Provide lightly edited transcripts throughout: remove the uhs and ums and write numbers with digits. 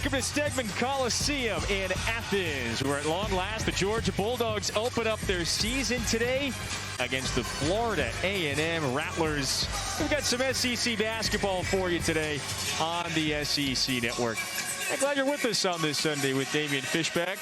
Welcome to Stegman Coliseum in Athens, where at long last the Georgia Bulldogs open up their season today against the Florida A&M Rattlers. We've got some SEC basketball for you today on the SEC Network. I'm glad you're with us on this Sunday with Damian Fishback.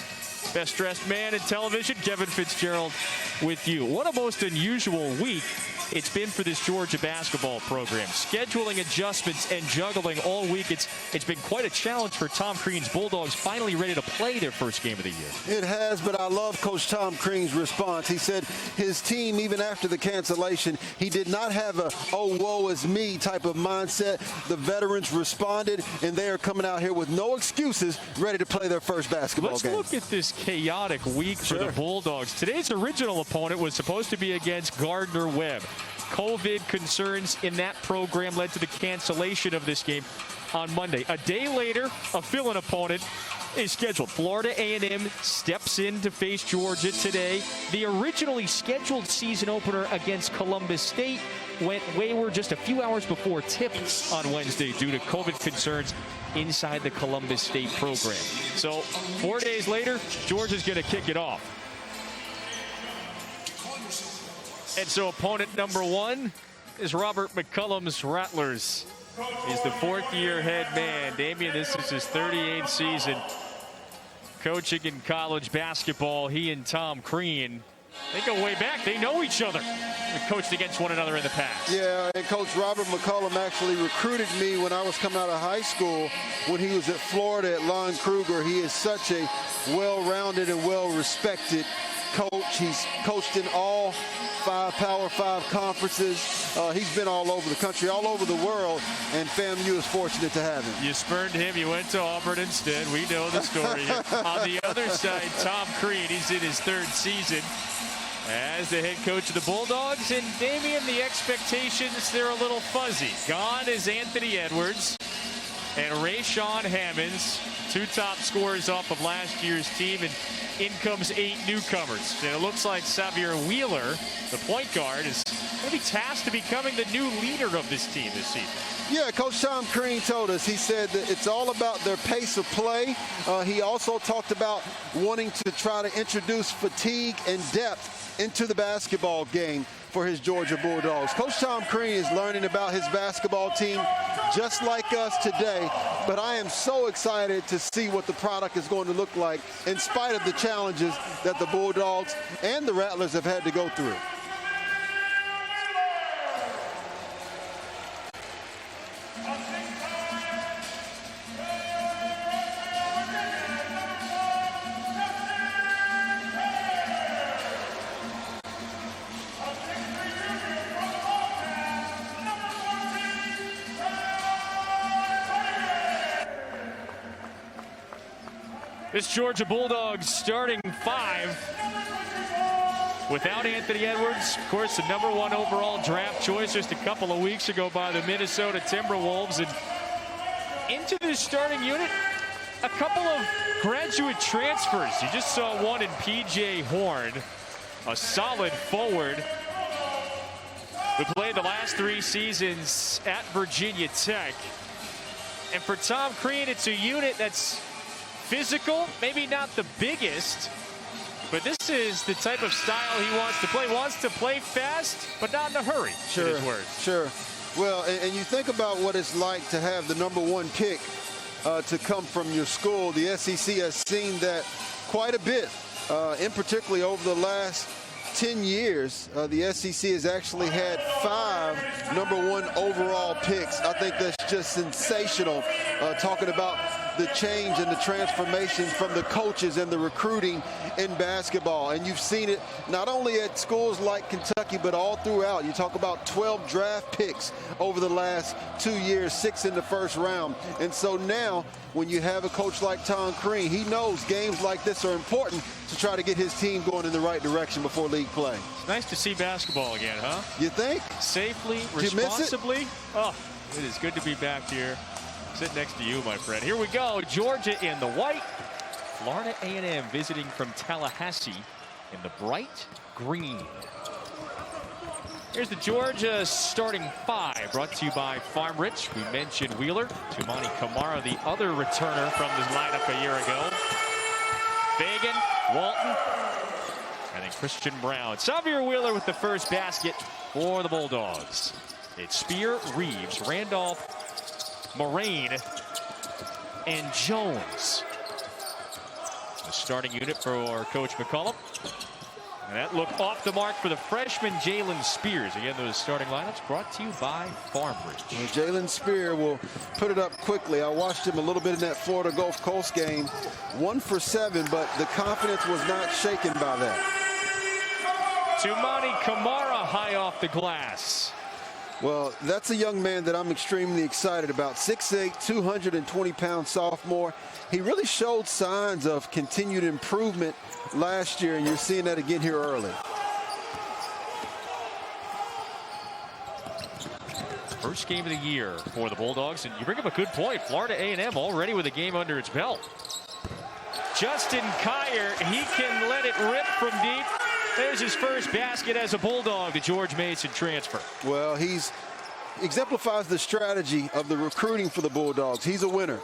Best dressed man in television, Kevin Fitzgerald with you. What a most unusual week it's been for this Georgia basketball program. Scheduling adjustments and juggling all week. It's been quite a challenge for Tom Crean's Bulldogs, finally ready to play their first game of the year. It has, but I love Coach Tom Crean's response. He said his team, even after the cancellation, he did not have a, oh, woe is me type of mindset. The veterans responded, and they are coming out here with no excuses, ready to play their first basketball game. Let's look at this chaotic week for the Bulldogs. Today's original opponent was supposed to be against Gardner-Webb. COVID concerns in that program led to the cancellation of this game on Monday. A day later, a fill-in opponent is scheduled. Florida A&M steps in to face Georgia today. The originally scheduled season opener against Columbus State went wayward just a few hours before tip on Wednesday due to COVID concerns inside the Columbus State program. So 4 days later, Georgia's going to kick it off. And so opponent number one is Robert McCullum's Rattlers. He's the fourth-year head man. Damian, this is his 38th season coaching in college basketball. He and Tom Crean, they go way back. They know each other. They've coached against one another in the past. Yeah, and Coach Robert McCullum actually recruited me when I was coming out of high school when he was at Florida at Lon Kruger. He is such a well-rounded and well-respected coach. He's coached in all 5 Power 5 conferences. He's been all over the country, all over the world, and FAMU is fortunate to have him. You spurned him. You went to Auburn instead. We know the story. On the other side, Tom Crean. He's in his 3rd season as the head coach of the Bulldogs. And Damian, the expectations, they're a little fuzzy. Gone is Anthony Edwards and Rayshawn Hammonds, 2 top scorers off of last year's team, and in comes 8 newcomers. And it looks like Xavier Wheeler, the point guard, is going to be tasked to becoming the new leader of this team this season. Yeah, Coach Tom Crean told us, he said that it's all about their pace of play. He also talked about wanting to try to introduce fatigue and depth into the basketball game for his Georgia Bulldogs. Coach Tom Crean is learning about his basketball team just like us today, but I am so excited to see what the product is going to look like in spite of the challenges that the Bulldogs and the Rattlers have had to go through. This Georgia Bulldogs starting 5 without Anthony Edwards. Of course, the #1 overall draft choice just a couple of weeks ago by the Minnesota Timberwolves. And into this starting unit, a couple of graduate transfers. You just saw one in P.J. Horn, a solid forward who played the last 3 seasons at Virginia Tech. And for Tom Crean, it's a unit that's physical, maybe not the biggest, but this is the type of style he wants to play. Wants to play fast, but not in a hurry. Sure, in his words. Sure. Well, and you think about what it's like to have the #1 pick to come from your school. The SEC has seen that quite a bit, in particularly over the last 10 years. The SEC has actually had 5 #1 overall picks. I think that's just sensational, talking about the change and the transformation from the coaches and the recruiting in basketball. And you've seen it not only at schools like Kentucky, but all throughout. You talk about 12 draft picks over the last 2 years, 6 in the first round. And so now, when you have a coach like Tom Crean, he knows games like this are important to try to get his team going in the right direction before league play. It's nice to see basketball again, huh? You think? Safely, Did you miss responsibly. it? Oh, it is good to be back here. Sit next to you, my friend. Here we go. Georgia in the white. Florida A&M visiting from Tallahassee in the bright green. Here's the Georgia starting five, brought to you by Farm Rich. We mentioned Wheeler. Tumani Kamara, the other returner from the lineup a year ago. Fagan, Walton, and then Christian Brown. Xavier Wheeler with the first basket for the Bulldogs. It's Spear, Reeves, Randolph, Moraine, and Jones. The starting unit for Coach McCollum. And that look off the mark for the freshman Jalen Spears. Again, those starting lineups brought to you by Farm Ridge. Well, Jalen Spear will put it up quickly. I watched him a little bit in that Florida Gulf Coast game. 1 for 7, but the confidence was not shaken by that. Tumani Kamara high off the glass. Well, that's a young man that I'm extremely excited about. 6'8", 220-pound sophomore. He really showed signs of continued improvement last year, and you're seeing that again here early. First game of the year for the Bulldogs, and you bring up a good point. Florida A&M already with a game under its belt. Justin Kier, he can let it rip from deep. There's his first basket as a Bulldog, the George Mason transfer. Well, he's exemplifies the strategy of the recruiting for the Bulldogs. He's a winner.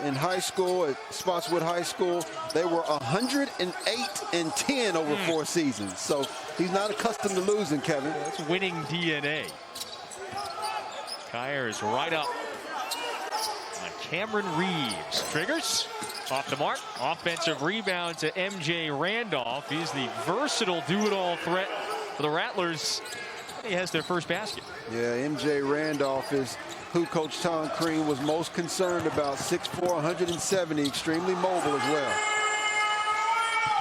In high school, at Spotswood High School, they were 108-10 over 4 seasons. So he's not accustomed to losing, Kevin. That's winning DNA. Kier is right up on Cameron Reeves. Triggers. Off the mark. Offensive rebound to MJ Randolph. He's the versatile do-it-all threat for the Rattlers. He has their first basket. Yeah, MJ Randolph is who Coach Tom Crean was most concerned about. 6'4", 170, extremely mobile as well.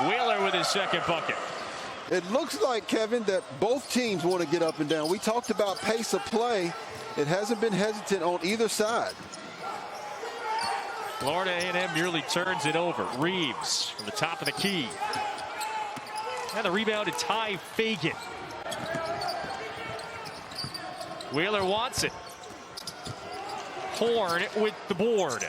Wheeler with his second bucket. It looks like, Kevin, that both teams want to get up and down. We talked about pace of play. It hasn't been hesitant on either side. Florida A&M nearly turns it over. Reeves from the top of the key. And the rebound to Ty Fagan. Wheeler wants it. Horn with the board.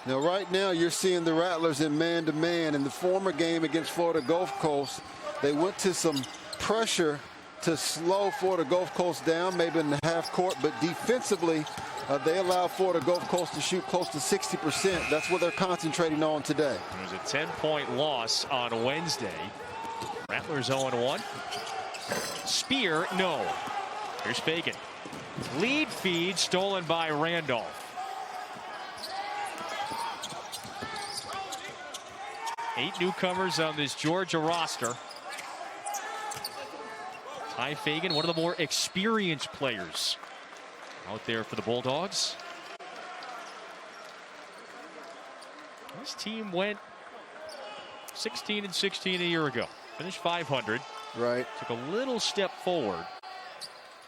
Now, right now, you're seeing the Rattlers in man-to-man. In the former game against Florida Gulf Coast, they went to some pressure to slow Florida Gulf Coast down, maybe in the half court, but defensively, they allowed Florida Gulf Coast to shoot close to 60%. That's what they're concentrating on today. It was a 10-point loss on Wednesday. Rattlers 0-1. Spear, no. Here's Fagan. Lead feed stolen by Randolph. 8 newcomers on this Georgia roster. Ty Fagan, one of the more experienced players out there for the Bulldogs. This team went 16-16 a year ago. Finished 500. Right. Took a little step forward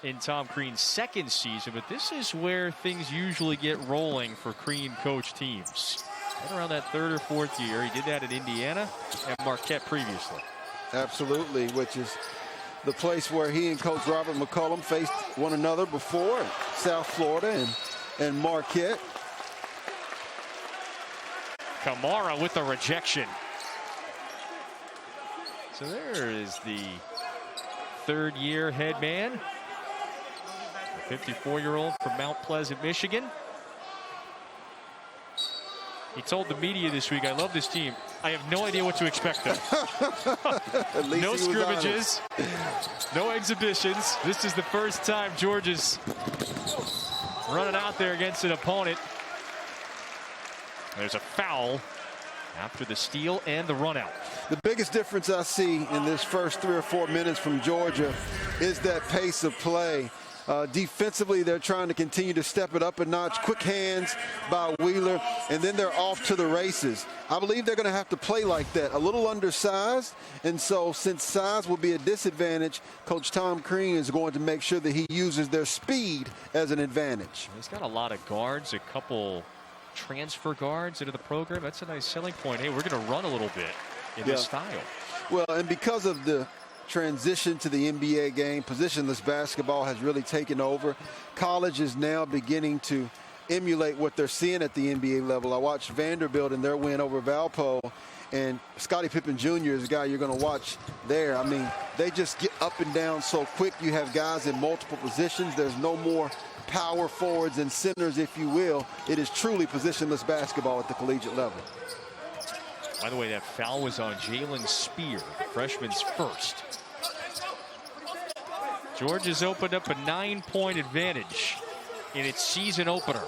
in Tom Crean's second season, but this is where things usually get rolling for Crean coach teams. Right around that 3rd or 4th year. He did that at Indiana and Marquette previously. Absolutely, which is the place where he and Coach Robert McCollum faced one another before in South Florida and Marquette. Kamara with the rejection. So there is the 3rd-year head man, a 54-year-old from Mount Pleasant, Michigan. He told the media this week, "I love this team. I have no idea what to expect them." No scrimmages, no exhibitions. This is the first time Georgia's running out there against an opponent. There's a foul after the steal and the run out. The biggest difference I see in this first 3 or 4 minutes from Georgia is that pace of play. Defensively, they're trying to continue to step it up a notch. Quick hands by Wheeler, and then they're off to the races. I believe they're going to have to play like that, a little undersized. And so since size will be a disadvantage, Coach Tom Crean is going to make sure that he uses their speed as an advantage. He's got a lot of guards, a couple transfer guards into the program. That's a nice selling point. Hey, we're going to run a little bit in this style. Well, and because of the transition to the NBA game, positionless basketball has really taken over. College is now beginning to emulate what they're seeing at the NBA level. I watched Vanderbilt in their win over Valpo, and Scottie Pippen Jr. is a guy you're going to watch there. I mean, they just get up and down so quick. You have guys in multiple positions. There's no more power forwards and centers, if you will. It is truly positionless basketball at the collegiate level. By the way, that foul was on Jalen Spear, the freshman's first. Georgia's opened up a 9-point advantage in its season opener.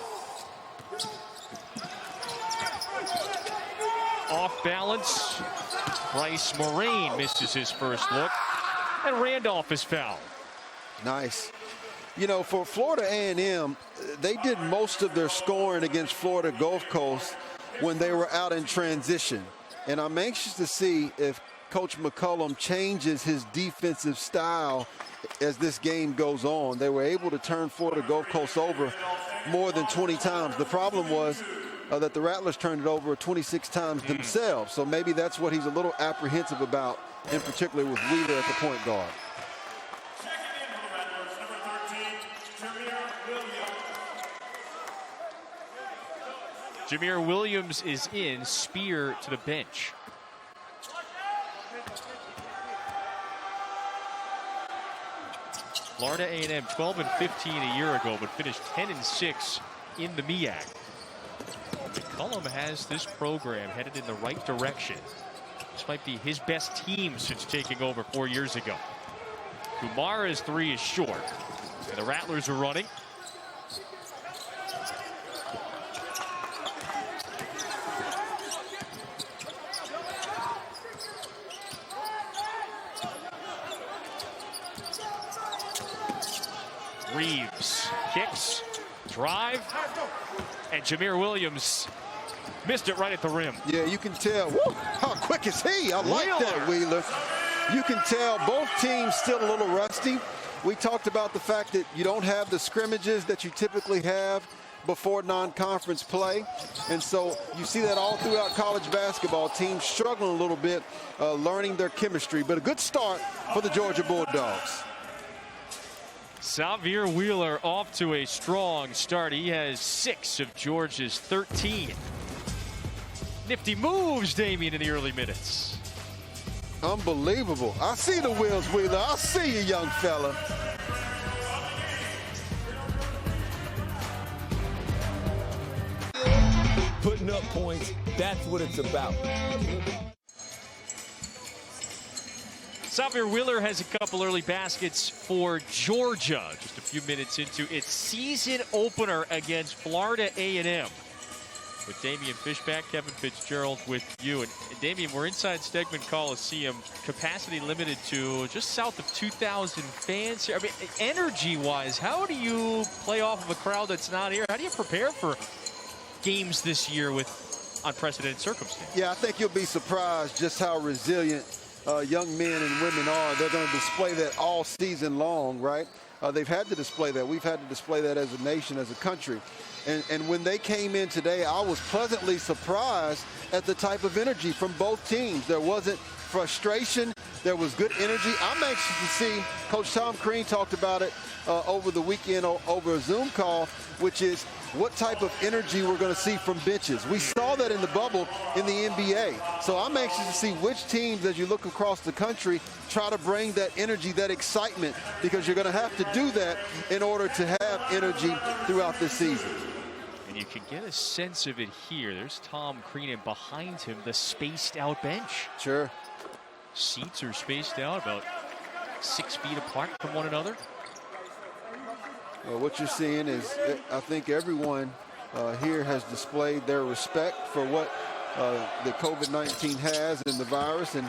Off balance, Bryce Moraine misses his first look, and Randolph is fouled. Nice. You know, for Florida A&M, they did most of their scoring against Florida Gulf Coast when they were out in transition. And I'm anxious to see if Coach McCollum changes his defensive style as this game goes on. They were able to turn Florida Gulf Coast over more than 20 times. The problem was that the Rattlers turned it over 26 times themselves. So maybe that's what he's a little apprehensive about, in particular with Wheeler at the point guard. Jameer Williams is in, Spear to the bench. Florida A&M 12-15 a year ago, but finished 10-6 in the MEAC. McCollum has this program headed in the right direction. This might be his best team since taking over 4 years ago. Kumara's three is short, and the Rattlers are running. Reeves kicks, drive, and Jameer Williams missed it right at the rim. Yeah, you can tell. Woo, how quick is he? I like that, Wheeler. You can tell both teams still a little rusty. We talked about the fact that you don't have the scrimmages that you typically have before non-conference play. And so you see that all throughout college basketball. Teams struggling a little bit, learning their chemistry. But a good start for the Georgia Bulldogs. Xavier Wheeler off to a strong start. He has 6 of Georgia's 13. Nifty moves, Damian, in the early minutes. Unbelievable. I see the wheels, Wheeler. I see you, young fella. Putting up points, that's what it's about. Xavier Wheeler has a couple early baskets for Georgia. Just a few minutes into its season opener against Florida A&M. With Damian Fishback, Kevin Fitzgerald with you. And Damian, we're inside Stegman Coliseum. Capacity limited to just south of 2,000 fans here. I mean, energy-wise, how do you play off of a crowd that's not here? How do you prepare for games this year with unprecedented circumstances? Yeah, I think you'll be surprised just how resilient young men and women are. They're going to display that all season long, right? They've had to display that. We've had to display that as a nation, as a country. And when they came in today, I was pleasantly surprised at the type of energy from both teams. There wasn't frustration. There was good energy. I'm anxious to see. Coach Tom Crean talked about it over the weekend over a Zoom call, which is what type of energy we're going to see from benches. We saw that in the bubble in the NBA. So I'm anxious to see which teams, as you look across the country, try to bring that energy, that excitement, because you're going to have to do that in order to have energy throughout this season. And you can get a sense of it here. There's Tom Crean, and behind him, the spaced out bench. Sure. Seats are spaced out about 6 feet apart from one another. Well, what you're seeing is, I think everyone here has displayed their respect for what the COVID-19 has and the virus, and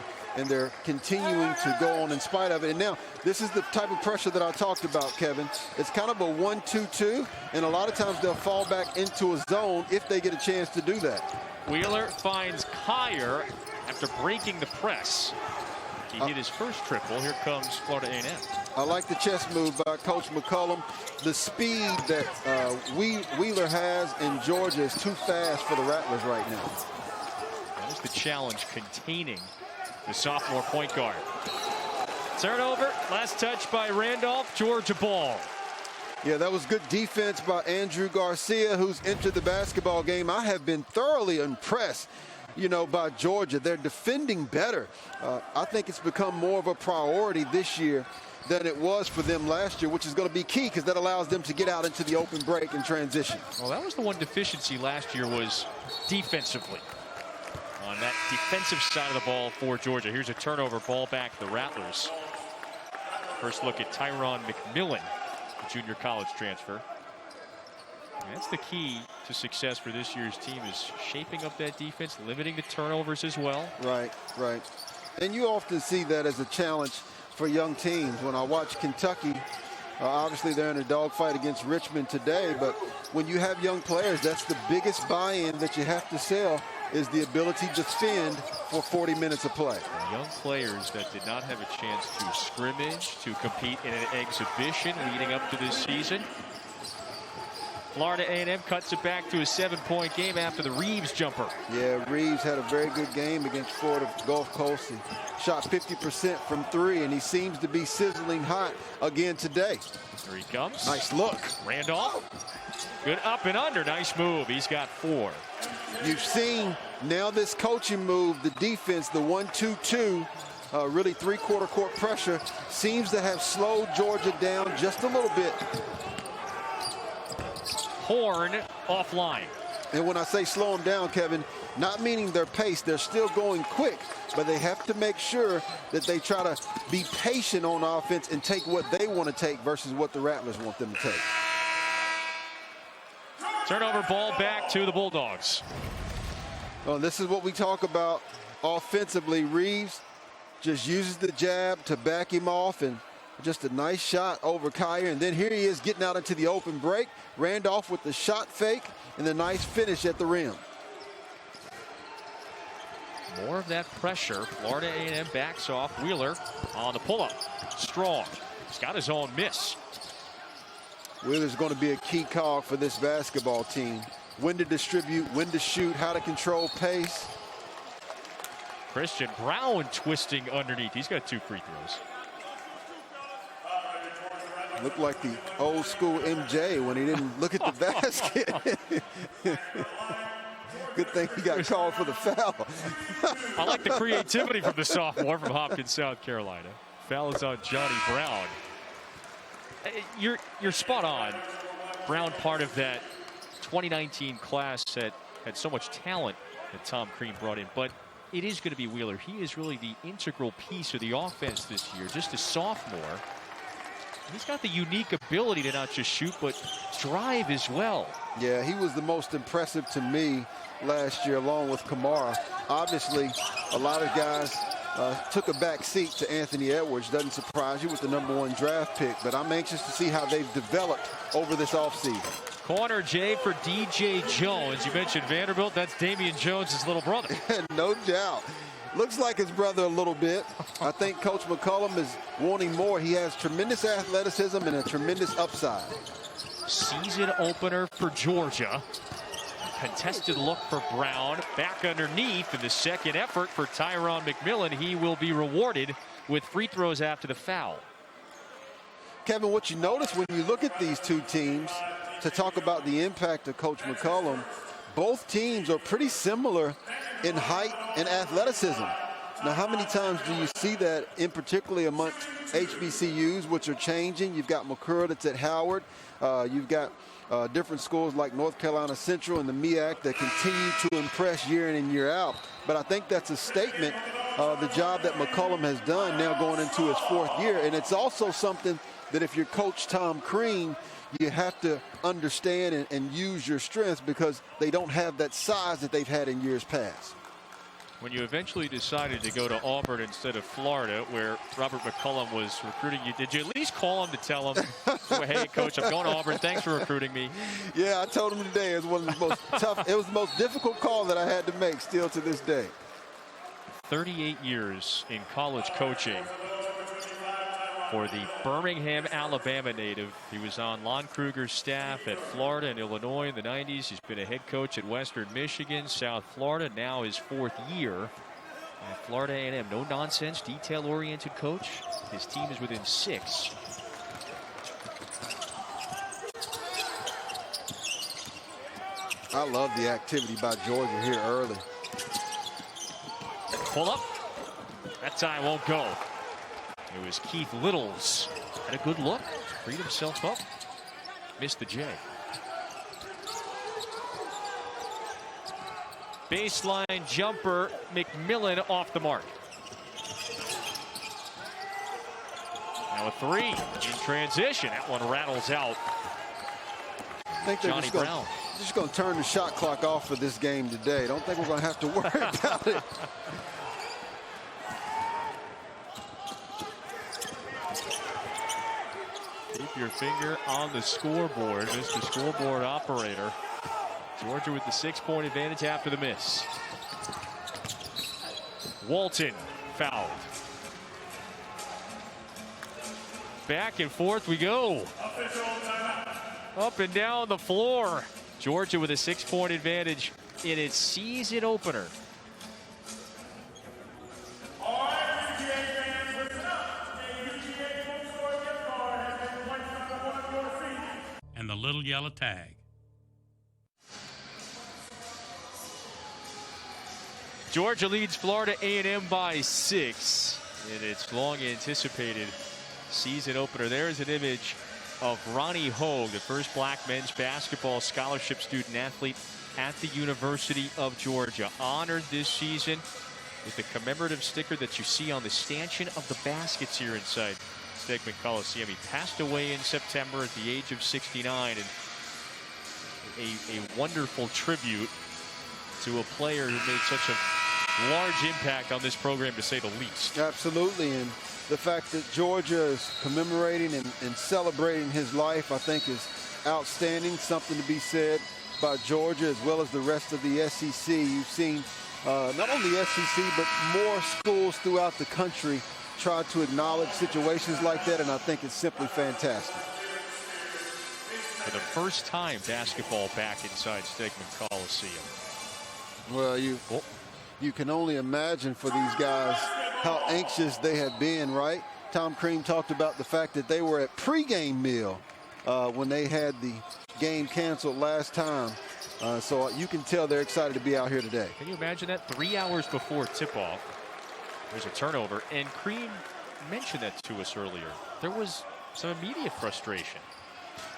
they're continuing to go on in spite of it. And now, this is the type of pressure that I talked about, Kevin. It's kind of a 1-2-2, and a lot of times they'll fall back into a zone if they get a chance to do that. Wheeler finds Kyer after breaking the press. He hit his first triple. Here comes Florida A&M. I like the chest move by Coach McCollum. The speed that Wheeler has in Georgia is too fast for the Rattlers right now. That was the challenge, containing the sophomore point guard. Turnover, last touch by Randolph, Georgia ball. Yeah, that was good defense by Andrew Garcia, who's entered the basketball game. I have been thoroughly impressed, by Georgia. They're defending better. I think it's become more of a priority this year than it was for them last year, which is going to be key because that allows them to get out into the open break and transition. Well, that was the one deficiency last year, was defensively. On that defensive side of the ball for Georgia. Here's a turnover, ball back to the Rattlers. First look at Tyron McMillan, the junior college transfer. And that's the key to success for this year's team, is shaping up that defense, limiting the turnovers as well. Right. And you often see that as a challenge for young teams. When I watch Kentucky, obviously they're in a dogfight against Richmond today, but when you have young players, that's the biggest buy-in that you have to sell, is the ability to defend for 40 minutes of play. Young players that did not have a chance to scrimmage, to compete in an exhibition leading up to this season. Florida A&M cuts it back to a 7-point game after the Reeves jumper. Yeah, Reeves had a very good game against Florida Gulf Coast. He shot 50% from 3, and he seems to be sizzling hot again today. Here he comes. Nice look. Randolph. Good up and under. Nice move. He's got 4. You've seen now this coaching move, the defense, the 1-2-2, really three-quarter court pressure, seems to have slowed Georgia down just a little bit. Horn offline. And when I say slow them down, Kevin, not meaning their pace. They're still going quick, but they have to make sure that they try to be patient on offense and take what they want to take versus what the Rattlers want them to take. Turnover, ball back to the Bulldogs. Well, this is what we talk about offensively. Reeves just uses the jab to back him off, and just a nice shot over Kyer. And then here he is getting out into the open break. Randolph with the shot fake and the nice finish at the rim. More of that pressure. Florida A&M backs off. Wheeler on the pull-up. Strong. He's got his own miss. Wheeler's going to be a key cog for this basketball team. When to distribute, when to shoot, how to control pace. Christian Brown twisting underneath. He's got 2 free throws. Looked like the old school MJ when he didn't look at the basket. Good thing he got called for the foul. I like the creativity from the sophomore from Hopkins, South Carolina. Foul is on Johnny Brown. You're spot on. Brown, part of that 2019 class that had so much talent that Tom Crean brought in, but it is going to be Wheeler. He is really the integral piece of the offense this year, just a sophomore. He's got the unique ability to not just shoot, but drive as well. Yeah, he was the most impressive to me last year, along with Kamara. Obviously, a lot of guys took a back seat to Anthony Edwards. Doesn't surprise you with the #1 draft pick, but I'm anxious to see how they've developed over this offseason. Corner J for DJ Jones. You mentioned Vanderbilt. That's Damian Jones' little brother. No doubt. Looks like his brother a little bit. I think Coach McCollum is wanting more. He has tremendous athleticism and a tremendous upside. Season opener for Georgia. Contested look for Brown. Back underneath in the second effort for Tyron McMillan. He will be rewarded with free throws after the foul. Kevin, what you notice when you look at these two teams, to talk about the impact of Coach McCollum, both teams are pretty similar in height and athleticism. Now, how many times do you see that, in particularly amongst HBCUs, which are changing? You've got McCurry that's at Howard. You've got different schools like North Carolina Central and the MEAC that continue to impress year in and year out. But I think that's a statement of the job that McCollum has done now going into his 4th year. And it's also something that if you're Coach Tom Crean, you have to understand and use your strengths, because they don't have that size that they've had in years past. When you eventually decided to go to Auburn instead of Florida, where Robert McCollum was recruiting you, did you at least call him to tell him, hey, Coach, I'm going to Auburn. Thanks for recruiting me. Yeah, I told him today. It was one of the most tough. It was the most difficult call that I had to make still to this day. 38 years in college coaching for the Birmingham, Alabama native. He was on Lon Kruger's staff at Florida and Illinois in the 90s. He's been a head coach at Western Michigan, South Florida, now his 4th year at Florida A&M. No nonsense, detail-oriented coach. His team is within 6. I love the activity by Georgia here early. Pull up. That time won't go. It was Keith Littles. Had a good look. Freed himself up. Missed the J. Baseline jumper. McMillan off the mark. Now a three in transition. That one rattles out. I think they're just going to turn the shot clock off for this game today. Don't think we're going to have to worry about it. Keep your finger on the scoreboard, Mr. Scoreboard Operator. Georgia with the 6-point advantage after the miss. Walton fouled. Back and forth we go. Up and down the floor. Georgia with a 6-point advantage in its season opener. And the little yellow tag. Georgia leads Florida A&M by 6 in its long anticipated season opener. There's an image of Ronnie Hogue, the first black men's basketball scholarship student athlete at the University of Georgia, honored this season with the commemorative sticker that you see on the stanchion of the baskets here inside Stegman Coliseum. He passed away in September at the age of 69, and a wonderful tribute to a player who made such a large impact on this program, to say the least. Absolutely, and the fact that Georgia is commemorating and celebrating his life, I think, is outstanding. Something to be said by Georgia as well as the rest of the SEC. You've seen not only the SEC, but more schools throughout the country try to acknowledge situations like that, and I think it's simply fantastic. For the first time, basketball back inside Stegman Coliseum. Well, you can only imagine for these guys how anxious they have been, right? Tom Crean talked about the fact that they were at pregame meal when they had the game canceled last time. So you can tell they're excited to be out here today. Can you imagine that? 3 hours before tip-off, there's a turnover, and Crean mentioned that to us earlier. There was some immediate frustration,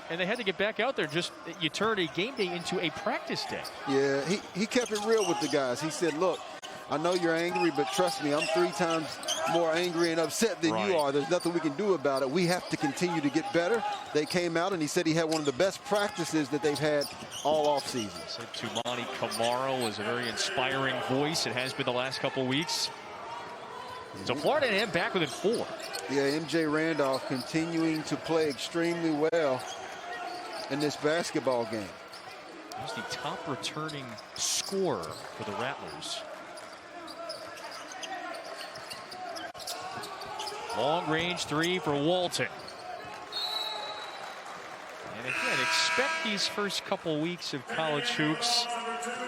and they had to get back out there. Just, you turn a game day into a practice day. Yeah, he kept it real with the guys. He said, look, I know you're angry, but trust me, I'm 3 times more angry and upset than you are. There's nothing we can do about it. We have to continue to get better. They came out, and he said he had one of the best practices that they've had all offseason. Said Tumani Kamara was a very inspiring voice. It has been the last couple weeks. So Florida A&M back within 4. Yeah, MJ Randolph continuing to play extremely well in this basketball game. He's the top returning scorer for the Rattlers. Long range 3 for Walton. And again, expect these first couple weeks of college hoops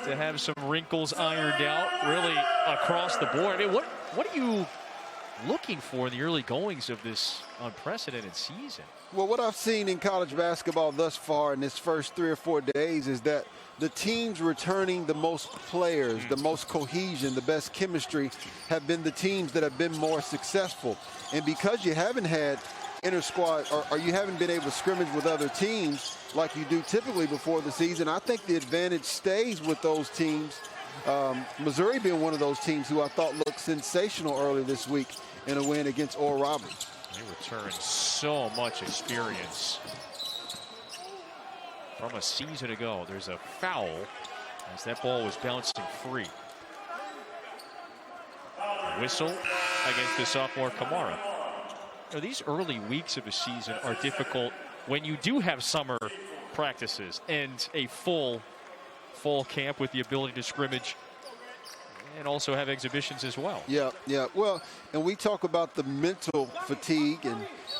to have some wrinkles ironed out really across the board. I mean, what are you looking for in the early goings of this unprecedented season? Well, what I've seen in college basketball thus far in this first 3 or 4 days is that the teams returning the most players, the most cohesion, the best chemistry have been the teams that have been more successful. And because you haven't had inter-squad, or you haven't been able to scrimmage with other teams like you do typically before the season, I think the advantage stays with those teams. Missouri being one of those teams who I thought looked sensational early this week in a win against Oral Roberts. They return so much experience from a season ago. There's a foul as that ball was bouncing free. A whistle against the sophomore Kamara. You know, these early weeks of a season are difficult when you do have summer practices and a full fall camp with the ability to scrimmage and also have exhibitions as well. Yeah. Well, and we talk about the mental fatigue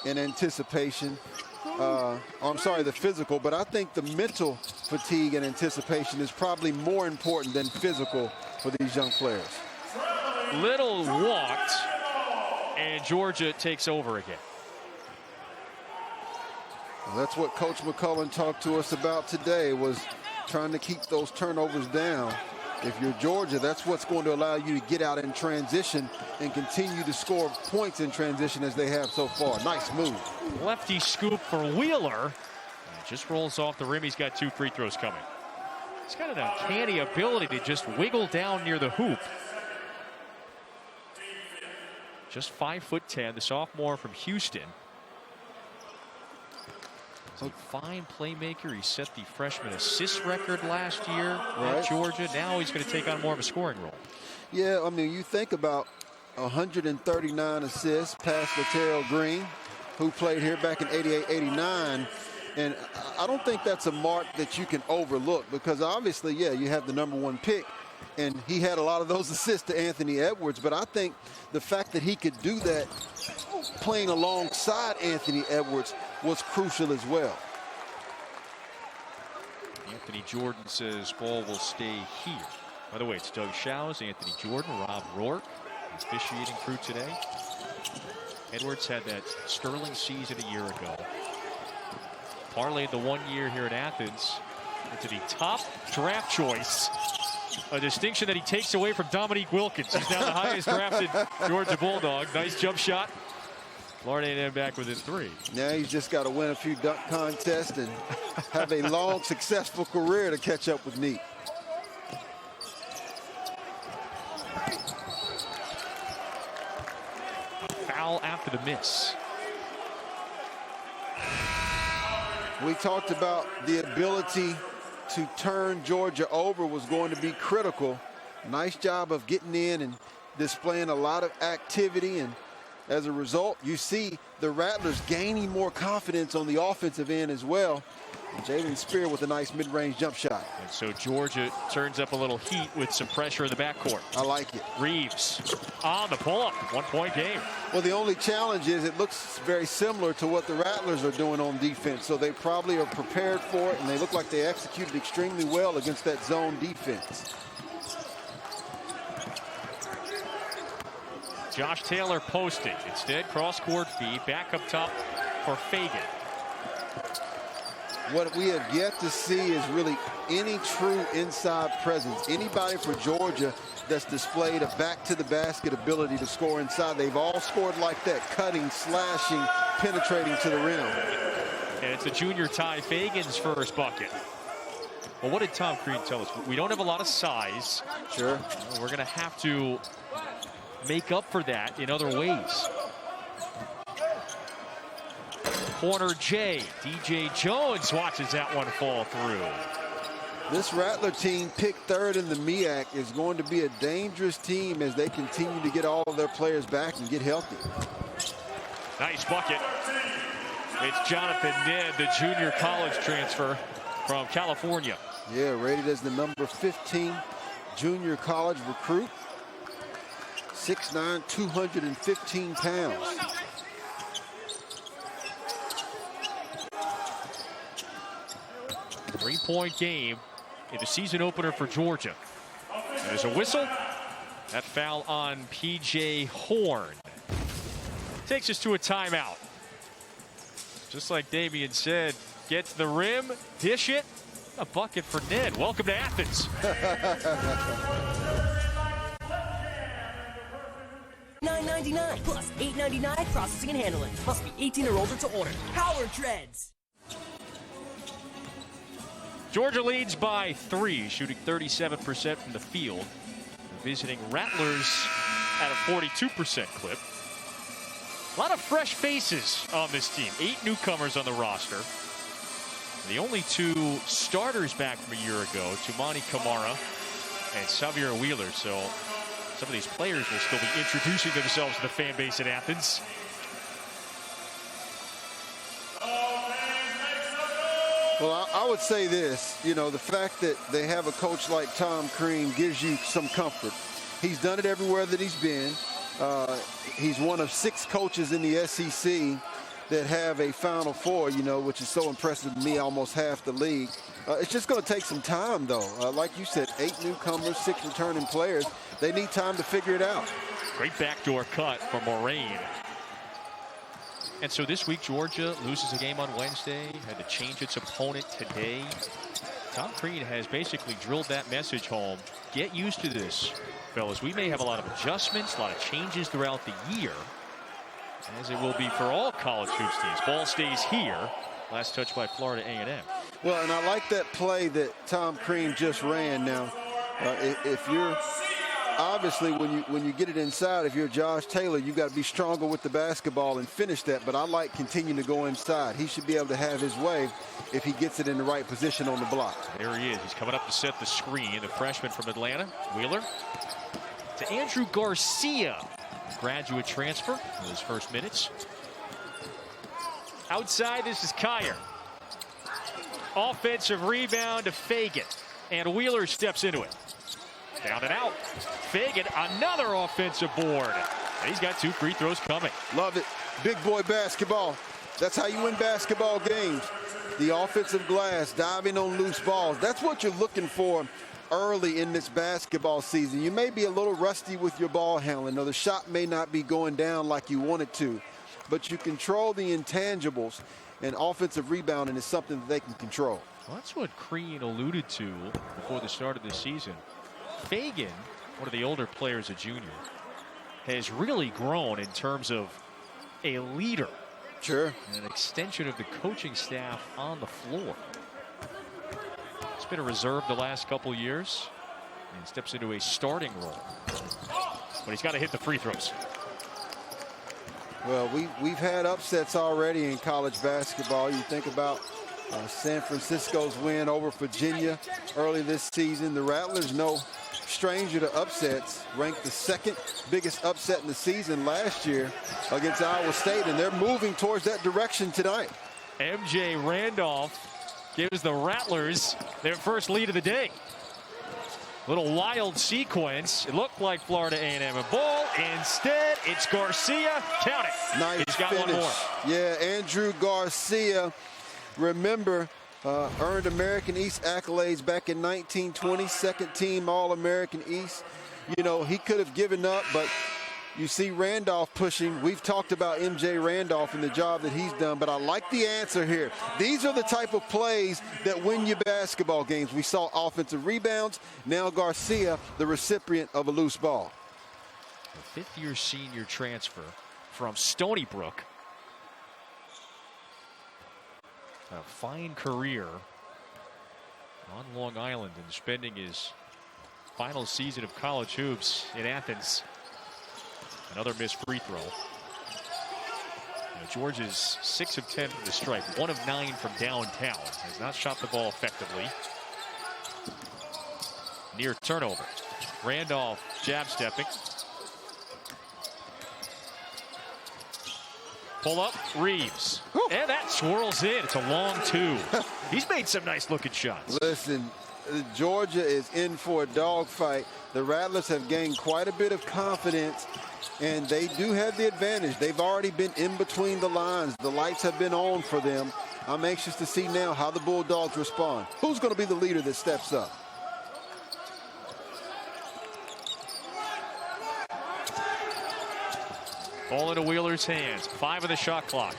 and anticipation. I'm sorry, the physical, but I think the mental fatigue and anticipation is probably more important than physical for these young players. Little walked, and Georgia takes over again. Well, that's what Coach McCullough talked to us about today, was trying to keep those turnovers down. If you're Georgia, that's what's going to allow you to get out in transition and continue to score points in transition as they have so far. Nice move. Lefty scoop for Wheeler. And just rolls off the rim. He's got 2 free throws coming. He's got an uncanny ability to just wiggle down near the hoop. Just 5'10", the sophomore from Houston. He's a fine playmaker. He set the freshman assist record last year at Georgia. Now he's going to take on more of a scoring role. Yeah, I mean, you think about 139 assists past Laterrell Green, who played here back in 88, 89. And I don't think that's a mark that you can overlook because obviously, yeah, you have the #1 pick. And he had a lot of those assists to Anthony Edwards. But I think the fact that he could do that playing alongside Anthony Edwards was crucial as well. Anthony Jordan says ball will stay here. By the way, it's Doug Shows, Anthony Jordan, Rob Rourke, officiating crew today. Edwards had that sterling season a year ago. Parlayed the 1 year here at Athens into the top draft choice. A distinction that he takes away from Dominique Wilkins. He's now the highest drafted Georgia Bulldog. Nice jump shot. Florida A&M back within 3. Now he's just got to win a few dunk contests and have a long, successful career to catch up with Neat. A foul after the miss. We talked about the ability to turn Georgia over was going to be critical. Nice job of getting in and displaying a lot of activity, and as a result you see the Rattlers gaining more confidence on the offensive end as well. Jalen Spear with a nice mid-range jump shot. And so Georgia turns up a little heat with some pressure in the backcourt. I like it. Reeves on the pull-up, 1-point game. Well, the only challenge is it looks very similar to what the Rattlers are doing on defense, so they probably are prepared for it, and they look like they executed extremely well against that zone defense. Josh Taylor posting. Instead, cross-court feed back up top for Fagan. What we have yet to see is really any true inside presence. Anybody for Georgia that's displayed a back-to-the-basket ability to score inside. They've all scored like that, cutting, slashing, penetrating to the rim. And it's a junior Ty Fagan's first bucket. Well, what did Tom Crean tell us? We don't have a lot of size. Sure. We're going to have to make up for that in other ways. Corner J. DJ Jones watches that one fall through. This Rattler team, picked 3rd in the MEAC, is going to be a dangerous team as they continue to get all of their players back and get healthy. Nice bucket. It's Jonathan Ned, the junior college transfer from California. Yeah, rated as the number 15 junior college recruit. 6'9", 215 pounds. Three-point game in the season opener for Georgia. There's a whistle. That foul on P.J. Horn. Takes us to a timeout. Just like Damian said, get to the rim, dish it. A bucket for Ned. Welcome to Athens. $9.99 plus $8.99 processing and handling. Must be 18 or older to order. Power Treads. Georgia leads by 3, shooting 37% from the field. Visiting Rattlers at a 42% clip. A lot of fresh faces on this team. 8 newcomers on the roster. The only 2 starters back from a year ago, Tumani Kamara and Xavier Wheeler. So some of these players will still be introducing themselves to the fan base in Athens. Well, I would say this, you know, the fact that they have a coach like Tom Crean gives you some comfort. He's done it everywhere that he's been. He's one of 6 coaches in the SEC that have a Final Four, you know, which is so impressive to me, almost half the league. It's just going to take some time, though. Like you said, 8 newcomers, 6 returning players. They need time to figure it out. Great backdoor cut for Moraine. And so this week, Georgia loses a game on Wednesday, had to change its opponent today. Tom Crean has basically drilled that message home. Get used to this, fellas. We may have a lot of adjustments, a lot of changes throughout the year, as it will be for all college hoops teams. Ball stays here. Last touch by Florida A&M. Well, and I like that play that Tom Crean just ran. Now, if you're obviously when you get it inside, if you're Josh Taylor, you got to be stronger with the basketball and finish that. But I like continuing to go inside. He should be able to have his way if he gets it in the right position on the block. There he is. He's coming up to set the screen. The freshman from Atlanta, Wheeler, to Andrew Garcia, graduate transfer in his first minutes. Outside, this is Kyer. Offensive rebound to Fagan, and Wheeler steps into it. Down and out. Fagan, another offensive board. And he's got 2 free throws coming. Love it. Big boy basketball. That's how you win basketball games. The offensive glass, diving on loose balls. That's what you're looking for early in this basketball season. You may be a little rusty with your ball handling, or the shot may not be going down like you want it to, but you control the intangibles, and offensive rebounding is something that they can control. Well, that's what Crean alluded to before the start of the season. Fagan, one of the older players, a junior, has really grown in terms of a leader. Sure. And an extension of the coaching staff on the floor. He's been a reserve the last couple years and steps into a starting role. But he's got to hit the free throws. Well, we've had upsets already in college basketball. You think about San Francisco's win over Virginia early this season. The Rattlers, no stranger to upsets, ranked the 2nd biggest upset in the season last year against Iowa State, and they're moving towards that direction tonight. MJ Randolph gives the Rattlers their first lead of the day. Little wild sequence. It looked like Florida A&M a ball. Instead, it's Garcia. Count it. Nice He's got finish. one more. Yeah, Andrew Garcia, remember, earned American East accolades back in 1920, 2nd team All-American East. You know, he could have given up, but you see Randolph pushing. We've talked about MJ Randolph and the job that he's done, but I like the answer here. These are the type of plays that win you basketball games. We saw offensive rebounds. Now Garcia, the recipient of a loose ball. A 5th-year senior transfer from Stony Brook. A fine career on Long Island and spending his final season of college hoops in Athens. Another missed free throw. Georgia's 6 of 10 from the stripe, 1 of 9 from downtown. Has not shot the ball effectively. Near turnover. Randolph jab stepping. Pull up, Reeves. Whew. And that swirls in. It's a long 2. He's made some nice looking shots. Listen, Georgia is in for a dogfight. The Rattlers have gained quite a bit of confidence, and they do have the advantage. They've already been in between the lines. The lights have been on for them. I'm anxious to see now how the Bulldogs respond. Who's going to be the leader that steps up? Ball into Wheeler's hands. 5 of the shot clock.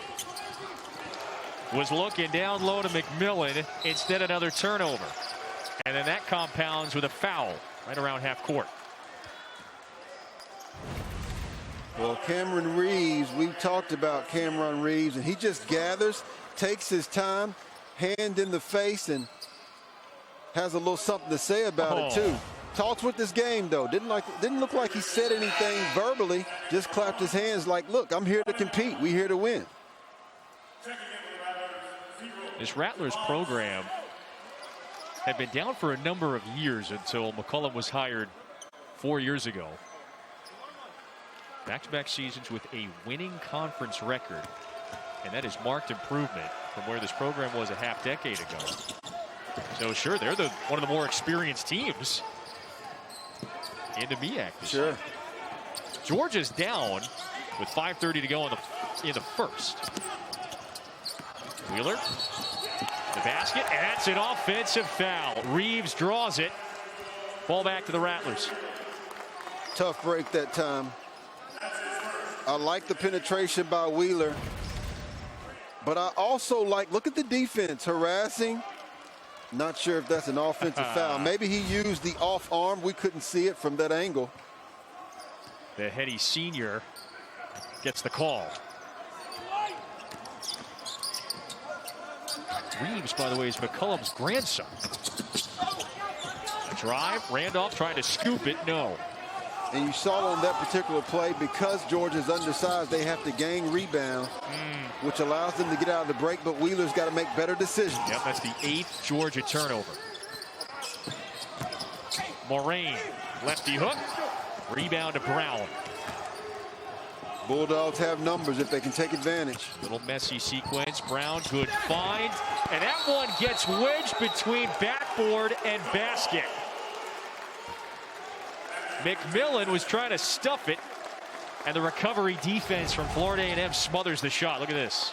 Was looking down low to McMillan. Instead, another turnover. And then that compounds with a foul right around half court. Well, Cameron Reeves, we've talked about Cameron Reeves, and he just gathers, takes his time, hand in the face, and has a little something to say about it, too. Talks with this game, though. Didn't look like he said anything verbally. Just clapped his hands like, look, I'm here to compete. We're here to win. This Rattlers program had been down for a number of years until McCullum was hired 4 years ago. Back-to-back seasons with a winning conference record. And that is marked improvement from where this program was a half-decade ago. So, sure, they're one of the more experienced teams in the MEAC this year. Georgia's down with 5:30 to go in the first. Wheeler, the basket, and that's an offensive foul. Reeves draws it. Ball back to the Rattlers. Tough break that time. I like the penetration by Wheeler, but I also look at the defense, harassing Not sure if that's an offensive foul. Maybe he used the off arm. We couldn't see it from that angle. The heady senior gets the call. Reeves, by the way, is McCullum's grandson. A drive, Randolph trying to scoop it, no. And you saw on that particular play, because Georgia's undersized, they have to gain rebound, which allows them to get out of the break, but Wheeler's got to make better decisions. Yep, that's the 8th Georgia turnover. Moraine, lefty hook, rebound to Brown. Bulldogs have numbers if they can take advantage. Little messy sequence. Brown, good find. And that one gets wedged between backboard and basket. McMillan was trying to stuff it, and the recovery defense from Florida A&M smothers the shot. Look at this.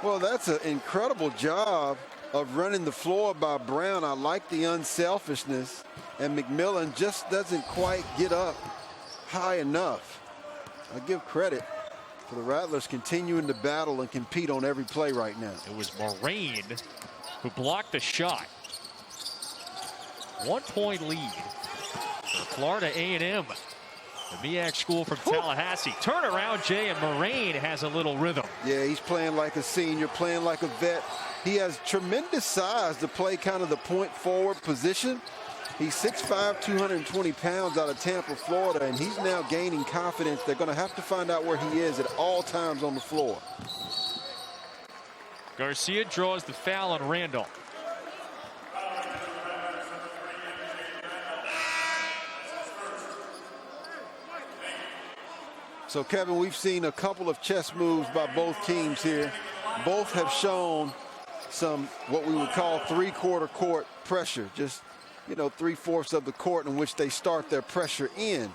Well, that's an incredible job of running the floor by Brown. I like the unselfishness, and McMillan just doesn't quite get up high enough. I give credit for the Rattlers continuing to battle and compete on every play right now. It was Moraine who blocked the shot. 1-point lead for Florida A&M. The MEAC school from Tallahassee. Turn around, Jay, and Moraine has a little rhythm. Yeah, he's playing like a senior, playing like a vet. He has tremendous size to play kind of the point forward position. He's 6'5", 220 pounds out of Tampa, Florida, and he's now gaining confidence. They're going to have to find out where he is at all times on the floor. Garcia draws the foul on Randolph. So, Kevin, we've seen a couple of chess moves by both teams here. Both have shown some what we would call three-quarter court pressure, just, you know, 3/4 of the court in which they start their pressure in.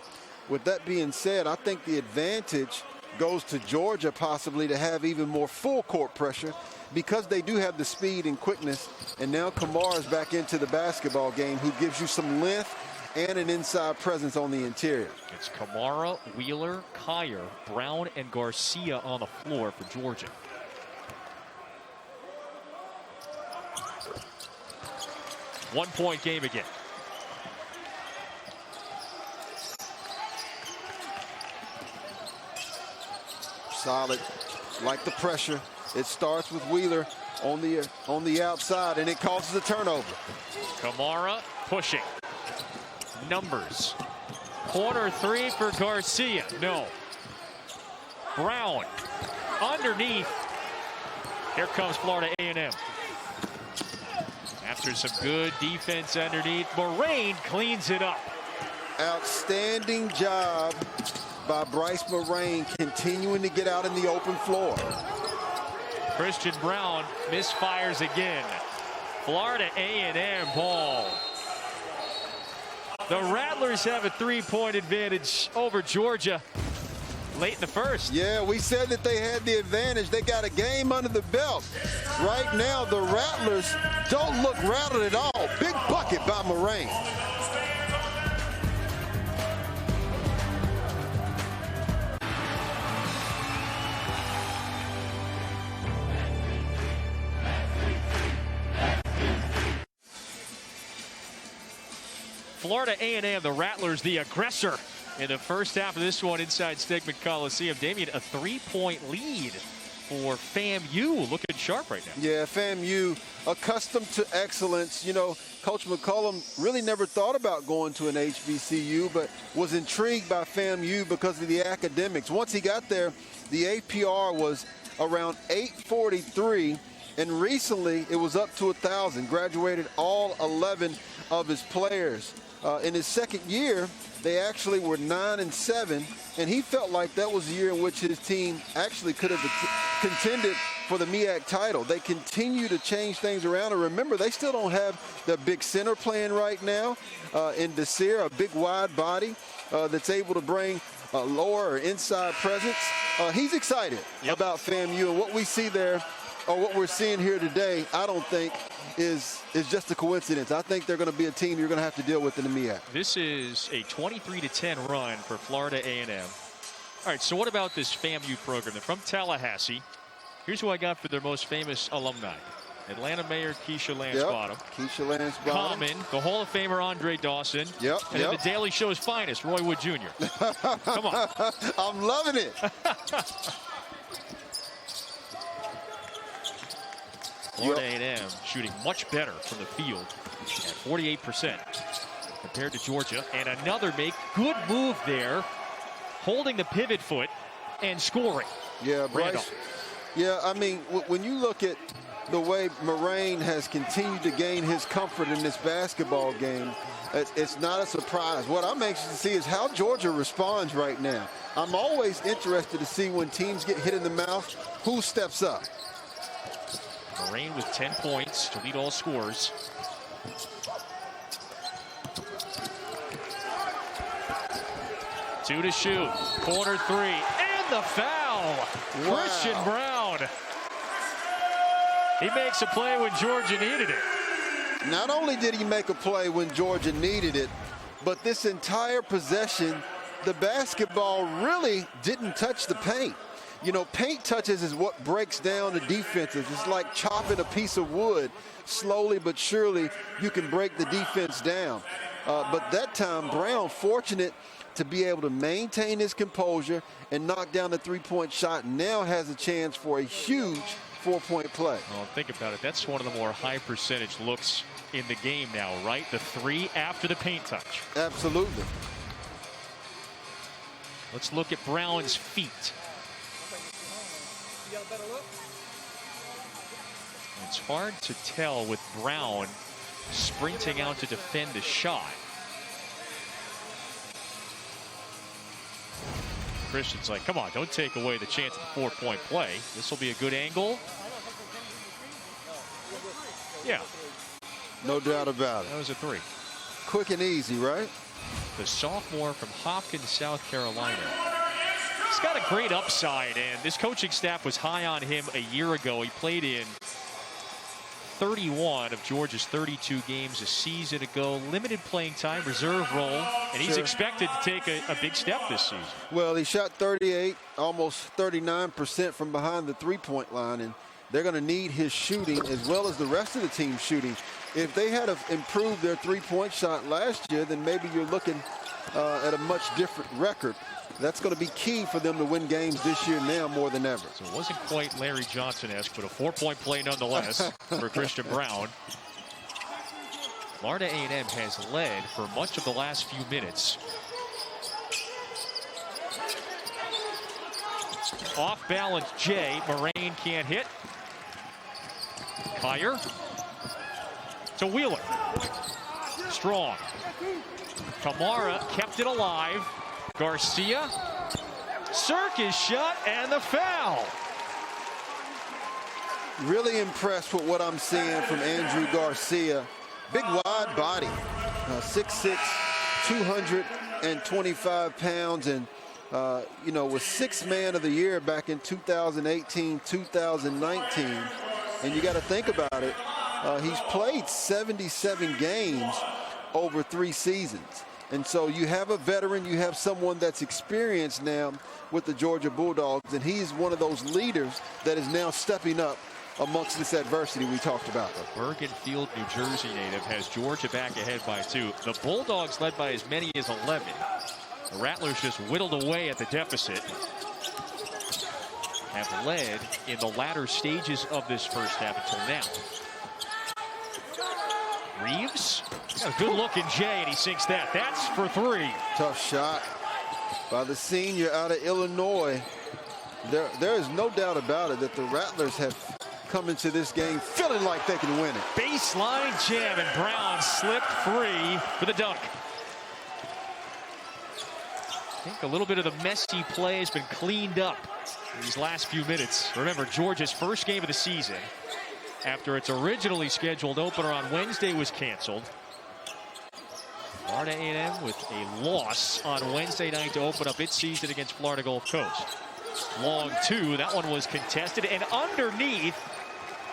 With that being said, I think the advantage goes to Georgia possibly to have even more full court pressure because they do have the speed and quickness. And now Kamara's back into the basketball game, who gives you some length and an inside presence on the interior. It's Kamara, Wheeler, Kyer, Brown, and Garcia on the floor for Georgia. One-point game again. Solid, like the pressure. It starts with Wheeler on the outside, and it causes a turnover. Kamara pushing. Numbers. Corner three for Garcia. No. Brown underneath. Here comes Florida A&M. After some good defense underneath, Moraine cleans it up. Outstanding job by Bryce Moraine, continuing to get out in the open floor. Christian Brown misfires again. Florida A&M ball. The Rattlers have a 3-point advantage over Georgia late in the first. Yeah, we said that they had the advantage. They got a game under the belt. Right now, the Rattlers don't look rattled at all. Big bucket by Moraine. Florida A&M, the Rattlers, the aggressor in the first half of this one inside Stegman Coliseum. Damien, a 3-point lead for FAMU, looking sharp right now. Yeah, FAMU accustomed to excellence. You know, Coach McCullum really never thought about going to an HBCU, but was intrigued by FAMU because of the academics. Once he got there, the APR was around 843, and recently it was up to 1,000. Graduated all 11 of his players. In his second year, they actually were 9-7, and he felt like that was the year in which his team actually could have contended for the MEAC title. They continue to change things around, and remember, they still don't have the big center playing right now in Desir, a big wide body that's able to bring a lower or inside presence. He's excited about FAMU, and what we see there, or what we're seeing here today, I don't think is just a coincidence. I think they're going to be a team you're going to have to deal with in the MEAC. This is a 23-10 run for Florida A&M. All right, so what about this FAMU program? They're from Tallahassee. Here's who I got for their most famous alumni. Atlanta Mayor Keisha Lance Bottom. Keisha Lance Bottom. Common, the Hall of Famer Andre Dawson. Yep. And then the Daily Show's finest, Roy Wood Jr. Come on. I'm loving it. Florida A&M shooting much better from the field at 48% compared to Georgia. And another make. Good move there, holding the pivot foot and scoring. Yeah, Bryce. Yeah, I mean, when you look at the way Moraine has continued to gain his comfort in this basketball game, it's not a surprise. What I'm anxious to see is how Georgia responds right now. I'm always interested to see when teams get hit in the mouth, who steps up. Moraine with 10 points to lead all scorers. Two to shoot. Corner three. And the foul. Wow. Christian Brown. He makes a play when Georgia needed it. Not only did he make a play when Georgia needed it, but this entire possession, the basketball really didn't touch the paint. You know, paint touches is what breaks down the defenses. It's like chopping a piece of wood. Slowly but surely, you can break the defense down. But that time, Brown, fortunate to be able to maintain his composure and knock down the three-point shot, now has a chance for a huge four-point play. Well, think about it. That's one of the more high-percentage looks in the game now, right? The three after the paint touch. Absolutely. Let's look at Brown's feet. It's hard to tell with Brown sprinting out to defend the shot. Christian's like, come on, don't take away the chance of the four-point play. This will be a good angle. Yeah. No doubt about it. That was a three. Quick and easy, right? The sophomore from Hopkins, South Carolina. He's got a great upside, and this coaching staff was high on him a year ago. He played in 31 of Georgia's 32 games a season ago. Limited playing time, reserve role, and he's expected to take a big step this season. Well, he shot 38, almost 39% from behind the three-point line, and they're going to need his shooting as well as the rest of the team's shooting. If they had improved their three-point shot last year, then maybe you're looking at a much different record. That's going to be key for them to win games this year now more than ever. So it wasn't quite Larry Johnson-esque, but a four-point play nonetheless for Christian Brown. Florida A&M has led for much of the last few minutes. Off balance, Jay. Moraine can't hit. Kyer to Wheeler. Strong. Kamara kept it alive. Garcia. Circus shot and the foul. Really impressed with what I'm seeing from Andrew Garcia. Big wide body. 6'6", 225 pounds, and you know, was sixth man of the year back in 2018, 2019. And you got to think about it. He's played 77 games over 3 seasons. And so you have a veteran, you have someone that's experienced now with the Georgia Bulldogs, and he's one of those leaders that is now stepping up amongst this adversity we talked about. The Bergenfield, New Jersey native has Georgia back ahead by 2. The Bulldogs led by as many as 11. The Rattlers just whittled away at the deficit. Have led in the latter stages of this first half until now. Reeves, got a good look in Jay, and he sinks that. That's for 3. Tough shot by the senior out of Illinois. There is no doubt about it that the Rattlers have come into this game feeling like they can win it. Baseline jam, and Brown slipped free for the dunk. I think a little bit of the messy play has been cleaned up in these last few minutes. Remember, Georgia's first game of the season, after its originally scheduled opener on Wednesday, was canceled. Florida A&M with a loss on Wednesday night to open up its season against Florida Gulf Coast. Long 2, that one was contested, and underneath,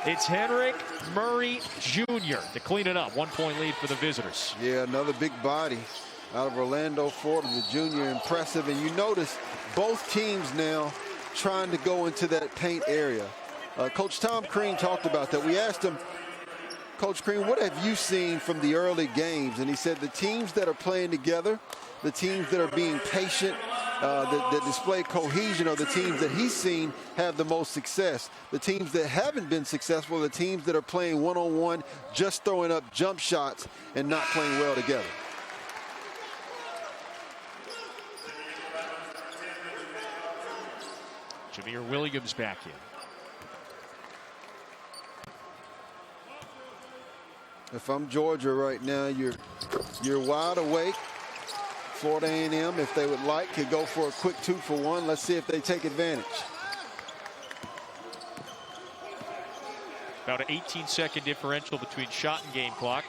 it's Henrik Murray Jr. to clean it up. 1-point lead for the visitors. Yeah, another big body out of Orlando, Florida, the junior. Impressive. And you notice both teams now trying to go into that paint area. Coach Tom Crean talked about that. We asked him, Coach Crean, what have you seen from the early games? And he said the teams that are playing together, the teams that are being patient, that display cohesion are the teams that he's seen have the most success. The teams that haven't been successful are the teams that are playing one-on-one, just throwing up jump shots and not playing well together. Jameer Williams back in. If I'm Georgia right now, you're wide awake. Florida A&M, if they would like, could go for a quick 2-for-1. Let's see if they take advantage. About an 18-second differential between shot and game clock.